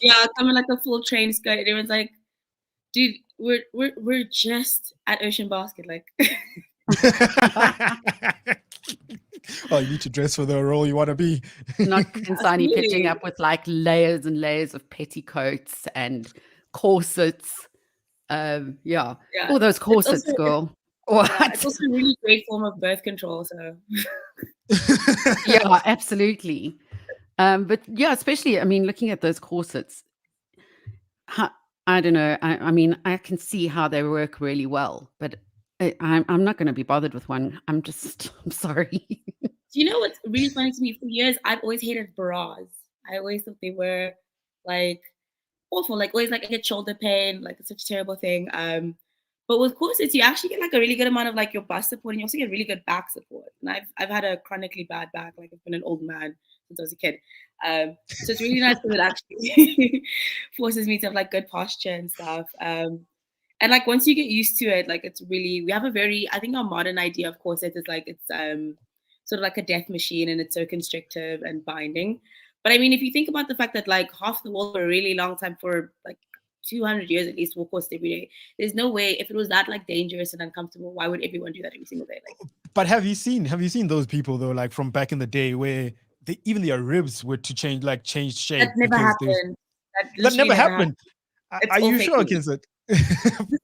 Yeah, coming like a full train skirt. Everyone's like, dude, we're just at Ocean Basket, like. Oh, you need to dress for the role you want to be. Not Kensani pitching up with like layers and layers of petticoats and corsets. Yeah. Oh, those corsets, girl. What? Yeah, it's also a really great form of birth control. So. Yeah, absolutely. But yeah, especially, I mean, looking at those corsets, I don't know. I mean, I can see how they work really well, but I'm not going to be bothered with one. I'm sorry. Do you know what's really funny to me? For years, I've always hated bras. I always thought they were like awful, like always like I get shoulder pain, like it's such a terrible thing. But with corsets, you actually get like a really good amount of like your bust support, and you also get really good back support. And I've had a chronically bad back, like I've been an old man since I was a kid. So it's really nice because it actually forces me to have like good posture and stuff. And like once you get used to it, like it's really, we have I think our modern idea of corset is like it's sort of like a death machine, and it's so constrictive and binding. But I mean, if you think about the fact that like half the world for a really long time, for like 200 years at least, wore corsets every day, there's no way, if it was that like dangerous and uncomfortable, why would everyone do that every single day? Like, but have you seen those people though, like from back in the day, where even their ribs were to change shape? That never happened. That never happened. Are you sure, Kinset?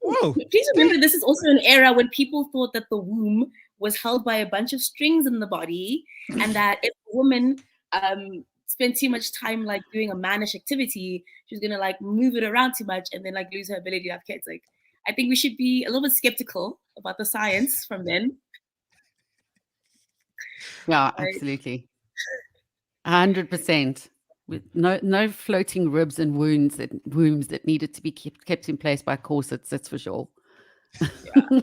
Whoa. Please remember, this is also an era when people thought that the womb was held by a bunch of strings in the body, and that if a woman spent too much time like doing a mannish activity, she was gonna like move it around too much and then like lose her ability to have kids. Like, I think we should be a little bit skeptical about the science from then. Yeah, absolutely. 100%. With no floating ribs and wombs that needed to be kept in place by corsets, that's for sure. Yeah.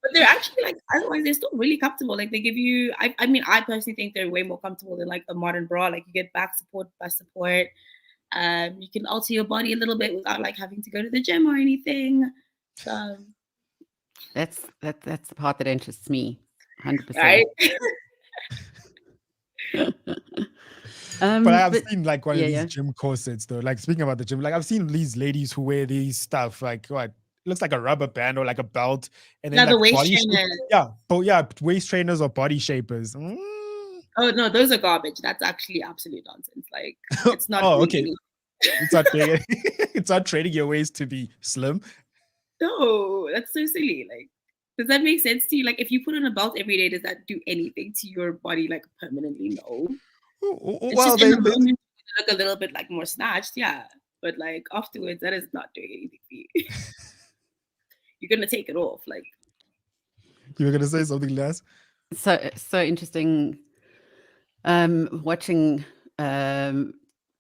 But they're actually like, otherwise they're still really comfortable. Like they give you, I mean, I personally think they're way more comfortable than like a modern bra. Like you get back support, bust support. You can alter your body a little bit without like having to go to the gym or anything. So that's the part that interests me, 100%. right. But I've seen like one of these gym corsets though. Like speaking about the gym, like I've seen these ladies who wear these stuff like what looks like a rubber band or like a belt, and then the like waist trainers. Waist trainers or body shapers. Oh no, those are garbage. That's actually absolute nonsense. Like it's not. Okay. It's not doing it's not training your waist to be slim. No, that's so silly. Like, does that make sense to you? Like, if you put on a belt every day, does that do anything to your body? Like permanently? No. Well, they look a little bit like more snatched, yeah. But like afterwards, that is not doing anything for you. You're gonna take it off. Like you were gonna say something, Les? So interesting. Watching a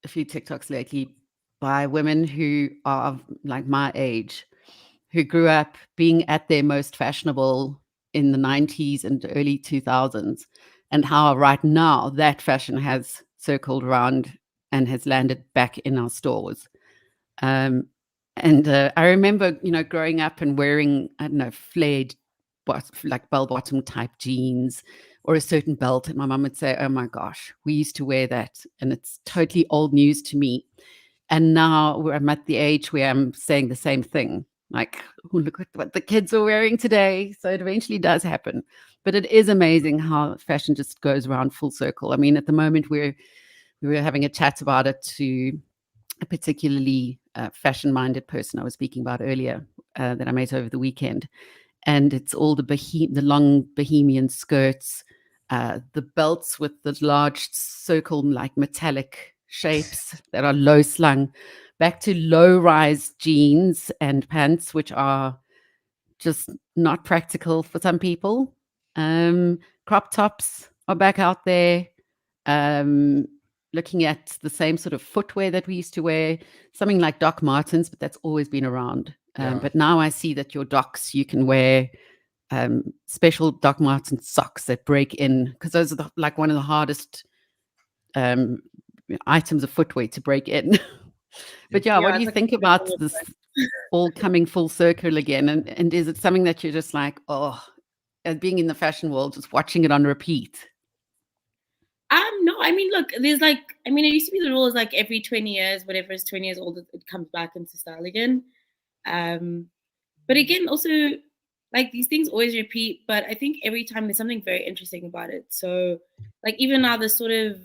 few TikToks lately by women who are like my age, who grew up being at their most fashionable in the 90s and early 2000s, and how right now that fashion has circled around and has landed back in our stores. And I remember, growing up and wearing, I don't know, flared, like bell-bottom type jeans or a certain belt. And my mum would say, oh my gosh, we used to wear that. And it's totally old news to me. And now I'm at the age where I'm saying the same thing. Like, oh, look at what the kids are wearing today. So it eventually does happen. But it is amazing how fashion just goes around full circle. I mean, at the moment we were having a chat about it to a particularly fashion-minded person I was speaking about earlier that I met over the weekend. And it's all the long bohemian skirts, the belts with the large circle like metallic shapes that are low slung, back to low-rise jeans and pants, which are just not practical for some people. Crop tops are back out there. Looking at the same sort of footwear that we used to wear, something like Doc Martens, but that's always been around. But now I see that your Docs, you can wear special Doc Martens socks that break in, because those are like one of the hardest items of footwear to break in. But what do you think about this all coming full circle again? And is it something that you're just like, being in the fashion world, just watching it on repeat? No, I mean, look, there's like, I mean, it used to be the rule is like every 20 years, whatever is 20 years old, it comes back into style again. But again, also, like these things always repeat, but I think every time there's something very interesting about it. So like even now there's sort of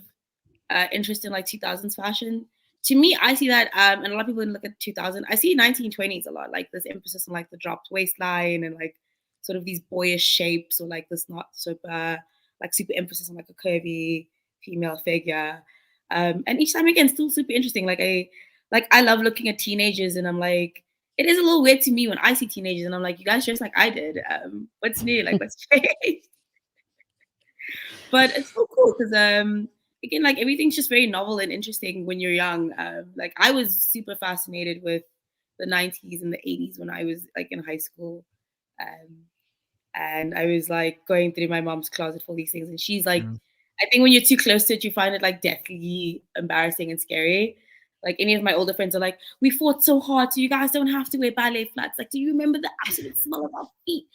interest in like 2000s fashion. To me, I see that, and a lot of people look at 2000, I see 1920s a lot, like this emphasis on like the dropped waistline and like sort of these boyish shapes, or like this not super, like super emphasis on like a curvy female figure. And each time again, still super interesting. Like I love looking at teenagers, and I'm like, it is a little weird to me when I see teenagers and I'm like, you guys dress like I did. What's new? Like what's changed? But it's so cool because again, like everything's just very novel and interesting when you're young. Like I was super fascinated with the 90s and the 80s when I was like in high school. And I was like going through my mom's closet for these things, and she's like, I think when you're too close to it, you find it like deathly embarrassing and scary. Like any of my older friends are like, we fought so hard, so you guys don't have to wear ballet flats. Like, do you remember the absolute smell of our feet?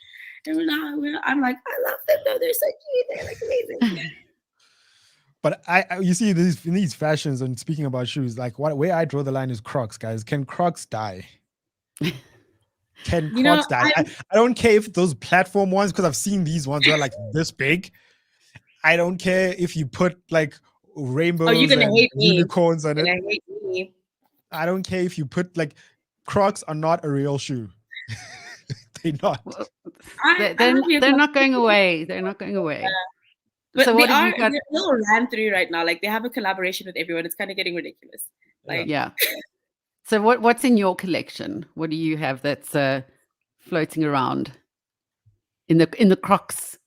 And I'm like, I love them though. They're so cute. They're like amazing. But you see these fashions, and speaking about shoes, like where I draw the line is Crocs, guys. Can Crocs die? Can Crocs die? I don't care if those platform ones, because I've seen these ones that are like this big. I don't care if you put like rainbows and unicorns on it. Hate me. I don't care if you put like Crocs are not a real shoe. They're not. Well, they're not going away. They're not going away. But so they're a little ran through right now. Like they have a collaboration with everyone. It's kind of getting ridiculous. Like So what's in your collection? What do you have that's floating around in the Crocs?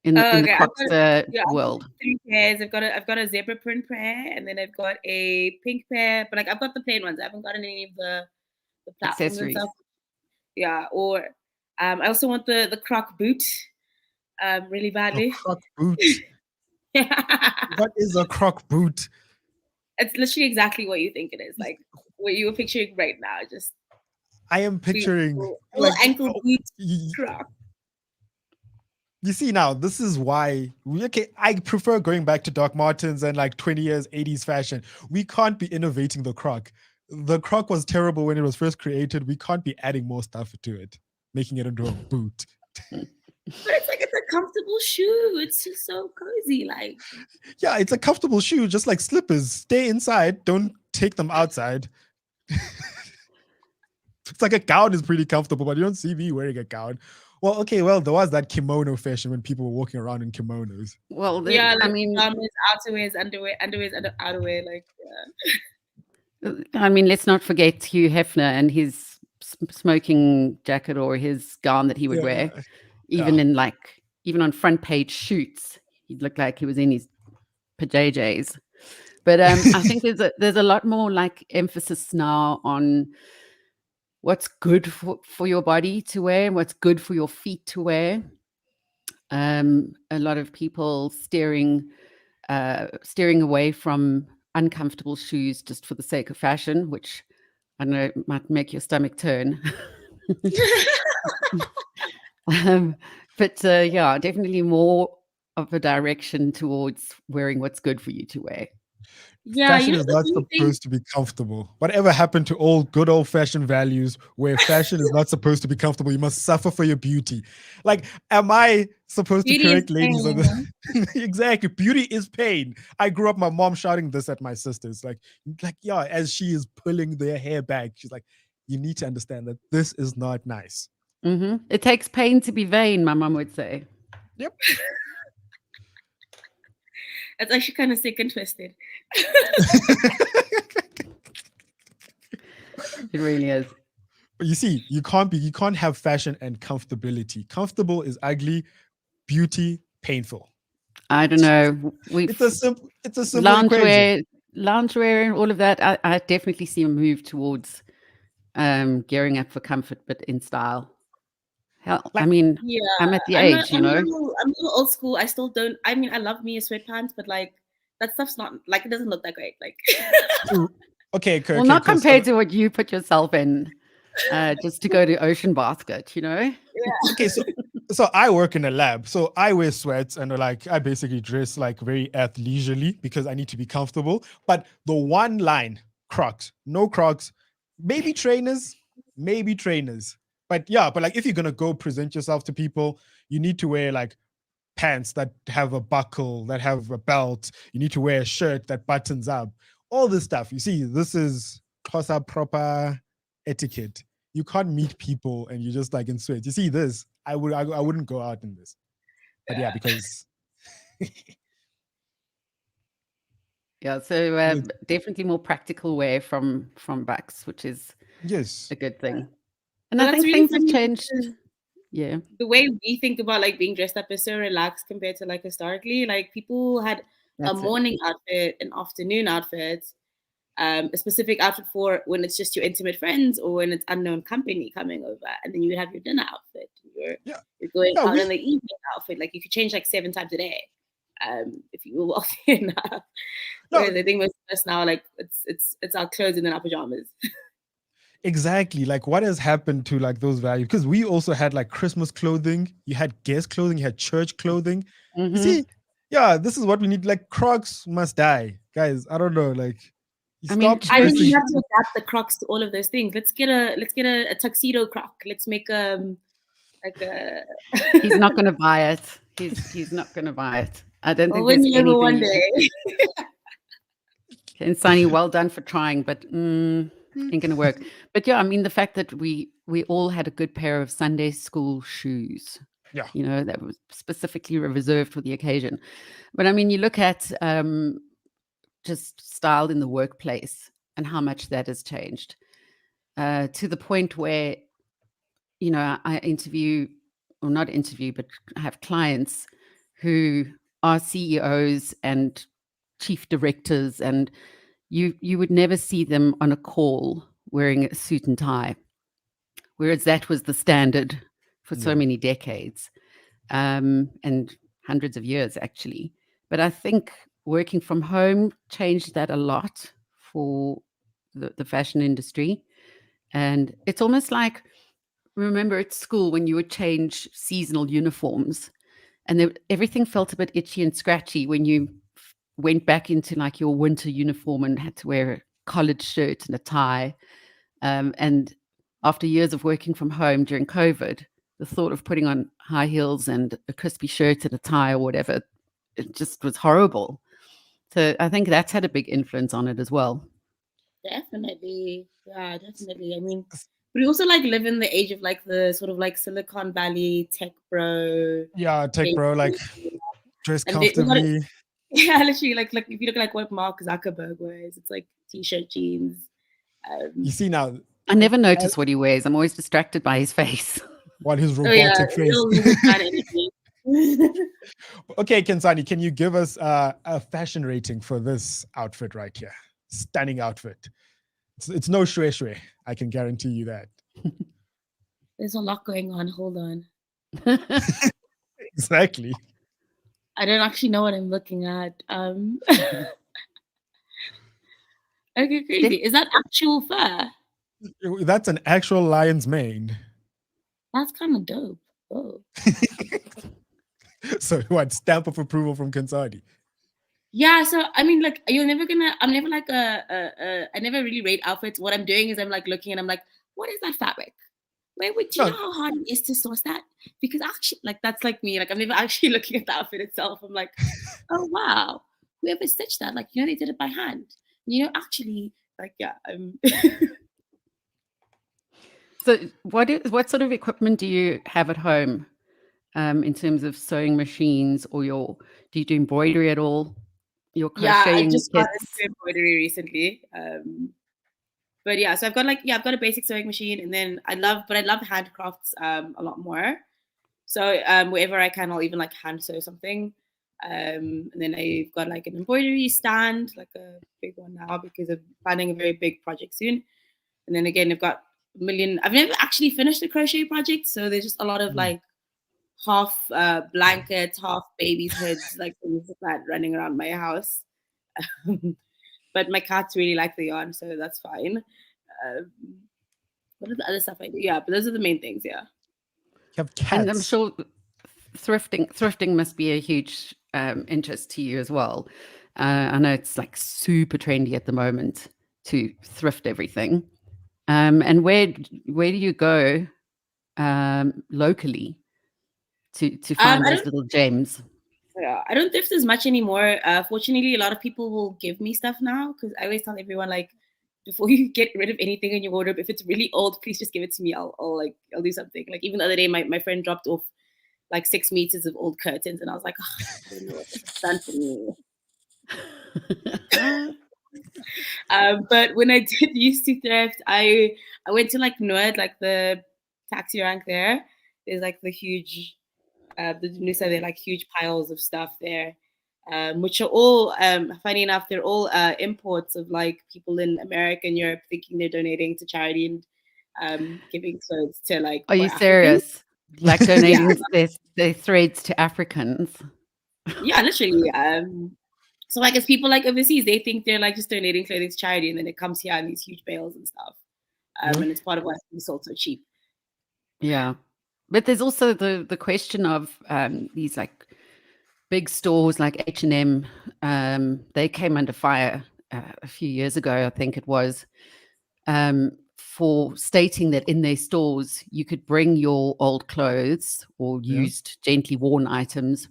In the Crocs world. 3 pairs. I've got a zebra print pair, and then I've got a pink pair. But like I've got the plain ones. I haven't gotten any of the platforms accessories. And stuff. Yeah, or I also want the Croc boot really A badly. Croc boot. What is a Croc boot? It's literally exactly what you think it is, like what you were picturing right now. Just I am picturing little ankle boot you, Croc. you see now, this is why I prefer going back to Doc Martens and like 20 years 80s fashion. We can't be innovating the Croc. The Croc was terrible when it was first created. We can't be adding more stuff to it, making it into a boot. But it's a comfortable shoe. It's just so cozy. Like, yeah, it's a comfortable shoe, just like slippers. Stay inside. Don't take them outside. It's like a gown is pretty comfortable, but you don't see me wearing a gown. Well, okay, there was that kimono fashion when people were walking around in kimonos. Well, yeah, like, I mean, outerwears, underwear, outerwear. Like, I mean, let's not forget Hugh Hefner and his smoking jacket or his gown that he would wear. Even even on front page shoots, he'd look like he was in his PJs. But I think there's a lot more like emphasis now on what's good for your body to wear and what's good for your feet to wear. A lot of people steering away from uncomfortable shoes just for the sake of fashion, which I know might make your stomach turn. But definitely more of a direction towards wearing what's good for you to wear. Yeah, fashion is not supposed to be comfortable. Whatever happened to good old fashioned values where fashion is not supposed to be comfortable? You must suffer for your beauty. Like, am I supposed beauty to correct ladies on this? Exactly. Beauty is pain. I grew up my mom shouting this at my sisters. Like, yeah, as she is pulling their hair back, she's like, you need to understand that this is not nice. Mm-hmm. It takes pain to be vain, my mom would say. Yep. It's actually kind of sick and twisted. It really is. But you see, you can't have fashion and comfortability. Comfortable is ugly, beauty painful. I don't know. It's a simple equation. Loungewear and all of that. I definitely see a move towards gearing up for comfort, but in style. Hell, I mean, yeah, I'm at the age, I'm a little old school. I still don't. I mean, I love me a sweatpants, but like that stuff's not like it doesn't look that great. Like, okay, well, not compared to what you put yourself in, just to go to Ocean Basket, you know. Yeah. Okay, so I work in a lab, so I wear sweats and like I basically dress like very athleisurely because I need to be comfortable. But the one line, Crocs, no Crocs, maybe trainers. But like if you're gonna go present yourself to people, you need to wear like pants that have a buckle, that have a belt. You need to wear a shirt that buttons up. All this stuff. You see, this is proper etiquette. You can't meet people and you just like in sweats. You see this? I wouldn't go out in this. But yeah, because yeah, so definitely more practical wear from Bucks, which is a good thing. And I think really things have changed. Yeah. The way we think about like being dressed up is so relaxed compared to like historically. Like people had a morning outfit, an afternoon outfit, a specific outfit for when it's just your intimate friends or when it's unknown company coming over, and then you would have your dinner outfit. You're going out in the evening outfit. Like you could change like 7 times a day, if you were wealthy enough. Whereas I think most of us now, like it's our clothes and then our pajamas. Exactly. Like what has happened to like those values? Because we also had like Christmas clothing, you had guest clothing, you had church clothing. Mm-hmm. You see, yeah, this is what we need. Like Crocs must die. Guys, I don't know. Like I mean, you have to adapt the Crocs to all of those things. Let's get a tuxedo Croc. Let's make like a He's not gonna buy it. He's not gonna buy it. I don't think there's anything. One day. And Sunny, well done for trying, but ain't gonna work. But yeah, I mean the fact that we all had a good pair of Sunday school shoes. Yeah. You know, that was specifically reserved for the occasion. But I mean, you look at just style in the workplace and how much that has changed. To the point where, you know, I interview, or not interview, but I have clients who are CEOs and chief directors, and you would never see them on a call wearing a suit and tie, whereas that was the standard for so many decades, and hundreds of years actually. But I think working from home changed that a lot for the fashion industry. And it's almost like, remember at school when you would change seasonal uniforms and everything felt a bit itchy and scratchy when you went back into like your winter uniform and had to wear a collared shirt and a tie. And after years of working from home during COVID, the thought of putting on high heels and a crispy shirt and a tie or whatever, it just was horrible. So I think that's had a big influence on it as well. Definitely. Yeah, definitely. I mean, but we also like live in the age of like the sort of like Silicon Valley tech bro. Yeah, tech bro, like dress And comfortably. Yeah, literally, like if you look like what Mark Zuckerberg wears, it's like t-shirt, jeans. You see now, I never notice what he wears. I'm always distracted by his face. What his robotic face. Okay, Kensani, can you give us a fashion rating for this outfit right here? Stunning outfit. It's no Shweshwe. I can guarantee you that. There's a lot going on. Hold on. Exactly. I don't actually know what I'm looking at. Okay, crazy. Is that actual fur? That's an actual lion's mane. That's kind of dope. Oh. So what, stamp of approval from Kensani? Yeah, so I mean, like, I'm never like I never really rate outfits. What I'm doing is I'm like looking and I'm like, what is that fabric? Do you know how hard it is to source that? Because actually, like, that's like me. Like, I'm never actually looking at the outfit itself. I'm like, oh wow, whoever stitched that, like, they did it by hand. Actually, like, yeah, So what sort of equipment do you have at home, in terms of sewing machines, or do you do embroidery at all? Your crocheting I just got kits? into embroidery recently. But yeah, so I've got a basic sewing machine, and then I love handcrafts a lot more. So wherever I can, I'll even like hand sew something. And then I've got like an embroidery stand, like a big one now because I'm planning a very big project soon. And then again, I've got a million. I've never actually finished a crochet project, so there's just a lot of like half blankets, half babies' heads, like things like that running around my house. But my cats really like the yarn, so that's fine. What are the other stuff I do? Yeah, but those are the main things. Yeah. You have cats. And I'm sure thrifting must be a huge interest to you as well. I know it's like super trendy at the moment to thrift everything. And where do you go locally to find those little gems? Yeah, I don't thrift as much anymore. Fortunately, a lot of people will give me stuff now because I always tell everyone, like, before you get rid of anything in your wardrobe, if it's really old, please just give it to me. I'll do something. Like, even the other day, my friend dropped off like 6 meters of old curtains, and I was like, oh, I don't know what this has done for me. But when I did used to thrift, I went to like Noord, like the taxi rank there. There's like the huge, the Nusa, they're like huge piles of stuff there, which are all, funny enough, they're all imports of like people in America and Europe thinking they're donating to charity and giving clothes to like. Are you Africans. Serious? Like donating their threads to Africans? Yeah, literally. So like as people like overseas, they think they're like just donating clothing to charity, and then it comes here in these huge bales and stuff. And it's part of why it's sold so cheap. Yeah. But there's also the question of these like big stores like H&M. They came under fire a few years ago, I think it was, for stating that in their stores you could bring your old clothes or used gently worn items,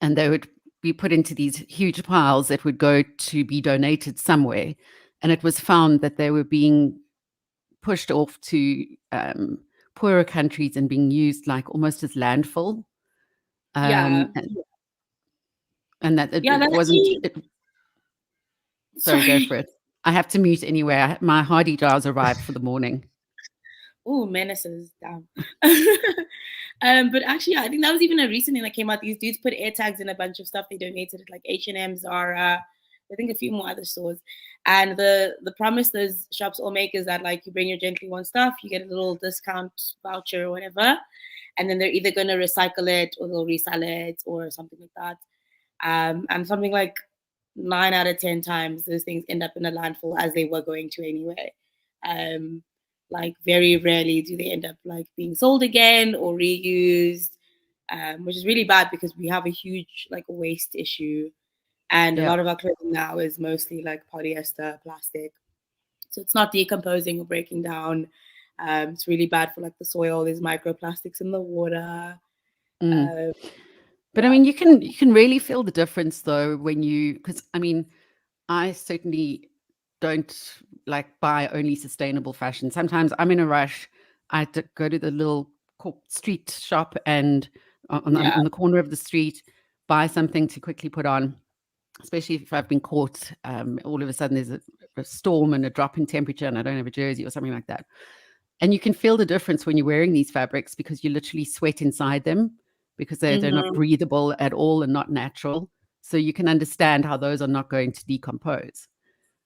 and they would be put into these huge piles that would go to be donated somewhere. And it was found that they were being pushed off to poorer countries and being used like almost as landfill. And that it wasn't. Sorry, go for it. I have to mute anyway. My hardy jars arrived for the morning. Oh, menaces, damn. But actually, I think that was even a recent thing that came out. These dudes put air tags in a bunch of stuff they donated, like H&M, Zara, I think a few more other stores. And the promise those shops all make is that like you bring your Gently Worn stuff, you get a little discount voucher or whatever, and then they're either going to recycle it or they'll resell it or something like that. And something like 9 out of 10 times those things end up in a landfill, as they were going to anyway. Like very rarely do they end up like being sold again or reused, which is really bad because we have a huge like waste issue, and a lot of our clothing now is mostly like polyester, plastic, so it's not decomposing or breaking down. It's really bad for like the soil. There's microplastics in the water. But I mean, you can really feel the difference though when because I mean, I certainly don't like buy only sustainable fashion. Sometimes I'm in a rush. I have to go to the little street shop and on the corner of the street, buy something to quickly put on, especially if I've been caught. All of a sudden there's a storm and a drop in temperature and I don't have a jersey or something like that. And you can feel the difference when you're wearing these fabrics because you literally sweat inside them because they're not breathable at all and not natural. So you can understand how those are not going to decompose.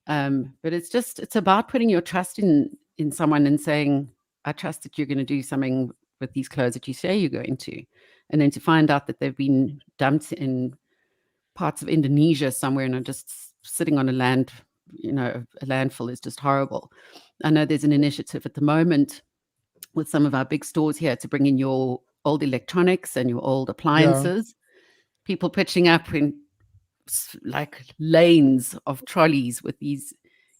But it's about putting your trust in someone and saying, I trust that you're going to do something with these clothes that you say you're going to. And then to find out that they've been dumped in parts of Indonesia somewhere and are just sitting on a landfill is just horrible. I know there's an initiative at the moment with some of our big stores here to bring in your old electronics and your old appliances. People pitching up in like lanes of trolleys with these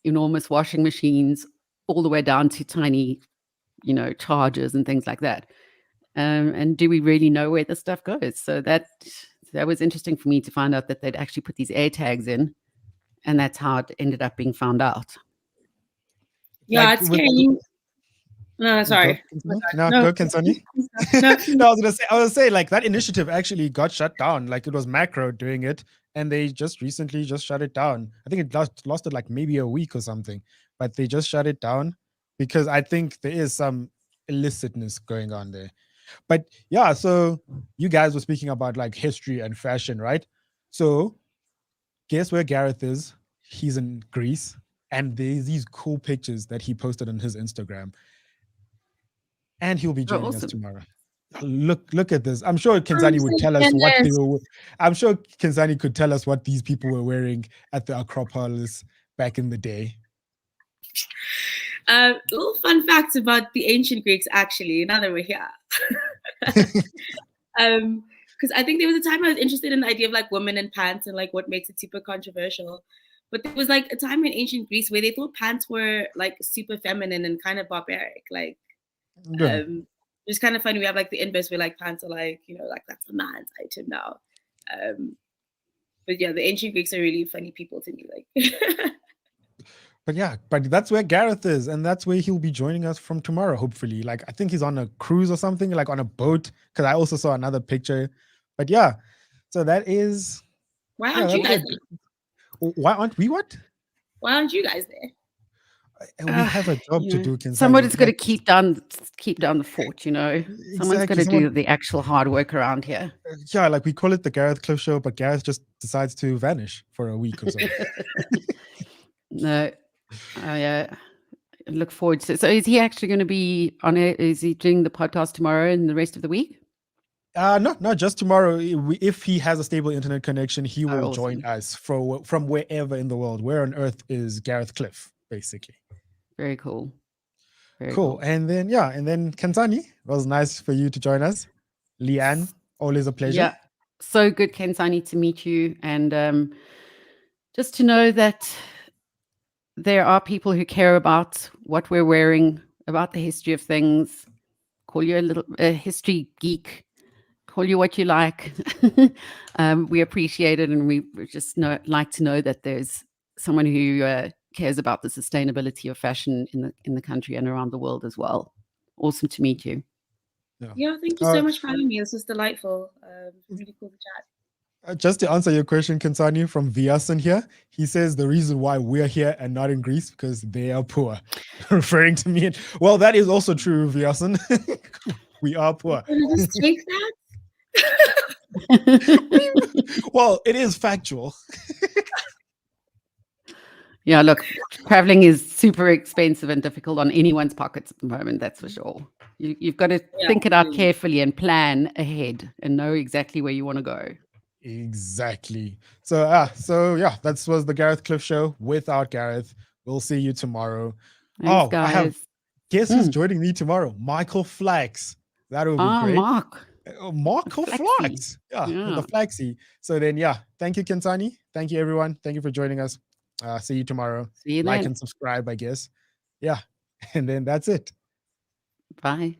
enormous washing machines all the way down to tiny, chargers and things like that. And do we really know where the stuff goes? So that was interesting for me to find out that they'd actually put these air tags in, and that's how it ended up being found out. Yeah, it's scary. No, sorry. Go, Kensani. No, I was gonna say like that initiative actually got shut down. Like it was Macro doing it, and they just recently shut it down. I think it lasted like maybe a week or something, but they just shut it down because I think there is some illicitness going on there. But yeah, so you guys were speaking about like history and fashion, right? So guess where Gareth is? He's in Greece, and there's these cool pictures that he posted on his Instagram. And he'll be joining us tomorrow. Look at this. I'm sure Kenzani would tell us what they were. I'm sure Kenzani could tell us what these people were wearing at the Acropolis back in the day. Little fun facts about the ancient Greeks, actually, now that we're here. Because I think there was a time I was interested in the idea of like women in pants and like what makes it super controversial. But there was like a time in ancient Greece where they thought pants were like super feminine and kind of barbaric. Like, it's kind of funny. We have like the inverse where like pants are like, like that's a man's item now. But yeah, the ancient Greeks are really funny people to me. Like, but that's where Gareth is, and that's where he'll be joining us from tomorrow, hopefully. Like I think he's on a cruise or something, like on a boat. Because I also saw another picture. But yeah, so that is. Why aren't you guys there? Why aren't we what? Why aren't you guys there? And we have a job to do. Somebody's got to keep down the fort, Someone's got to do the actual hard work around here. Yeah, like we call it the Gareth Cliff Show, but Gareth just decides to vanish for a week or so. No, I look forward to it. So is he actually going to be on it? Is he doing the podcast tomorrow and the rest of the week? No, just tomorrow. If he has a stable internet connection, he will join us from wherever in the world. Where on earth is Gareth Cliff, basically? Very cool. Very cool. And then Kenzani, it was nice for you to join us. Leigh-Ann, always a pleasure. Yeah, so good, Kenzani, to meet you, and just to know that there are people who care about what we're wearing, about the history of things. Call you a history geek. Call you what you like. We appreciate it, and we just like to know that there's someone who cares about the sustainability of fashion in the country and around the world as well. Awesome to meet you. Yeah, thank you so much for having me. This was delightful. Really cool to chat. Just to answer your question, Kenzani, from Vyasan here, he says the reason why we're here and not in Greece because they are poor, referring to me. Well, that is also true, Vyasan. We are poor. Can I just take that? Well, it is factual. Yeah, look, traveling is super expensive and difficult on anyone's pockets at the moment, that's for sure. You've got to think it out carefully and plan ahead and know exactly where you want to go. Exactly. So yeah, that was the Gareth Cliff Show without Gareth. We'll see you tomorrow. Thanks, guys. I have guess who's joining me tomorrow? Michael Flax. That will be great. Michael Flax. Yeah, the Flaxy. So then, yeah, thank you, Kentani. Thank you, everyone. Thank you for joining us. See you tomorrow. See you like then. and subscribe, I guess. Yeah, and then that's it. Bye.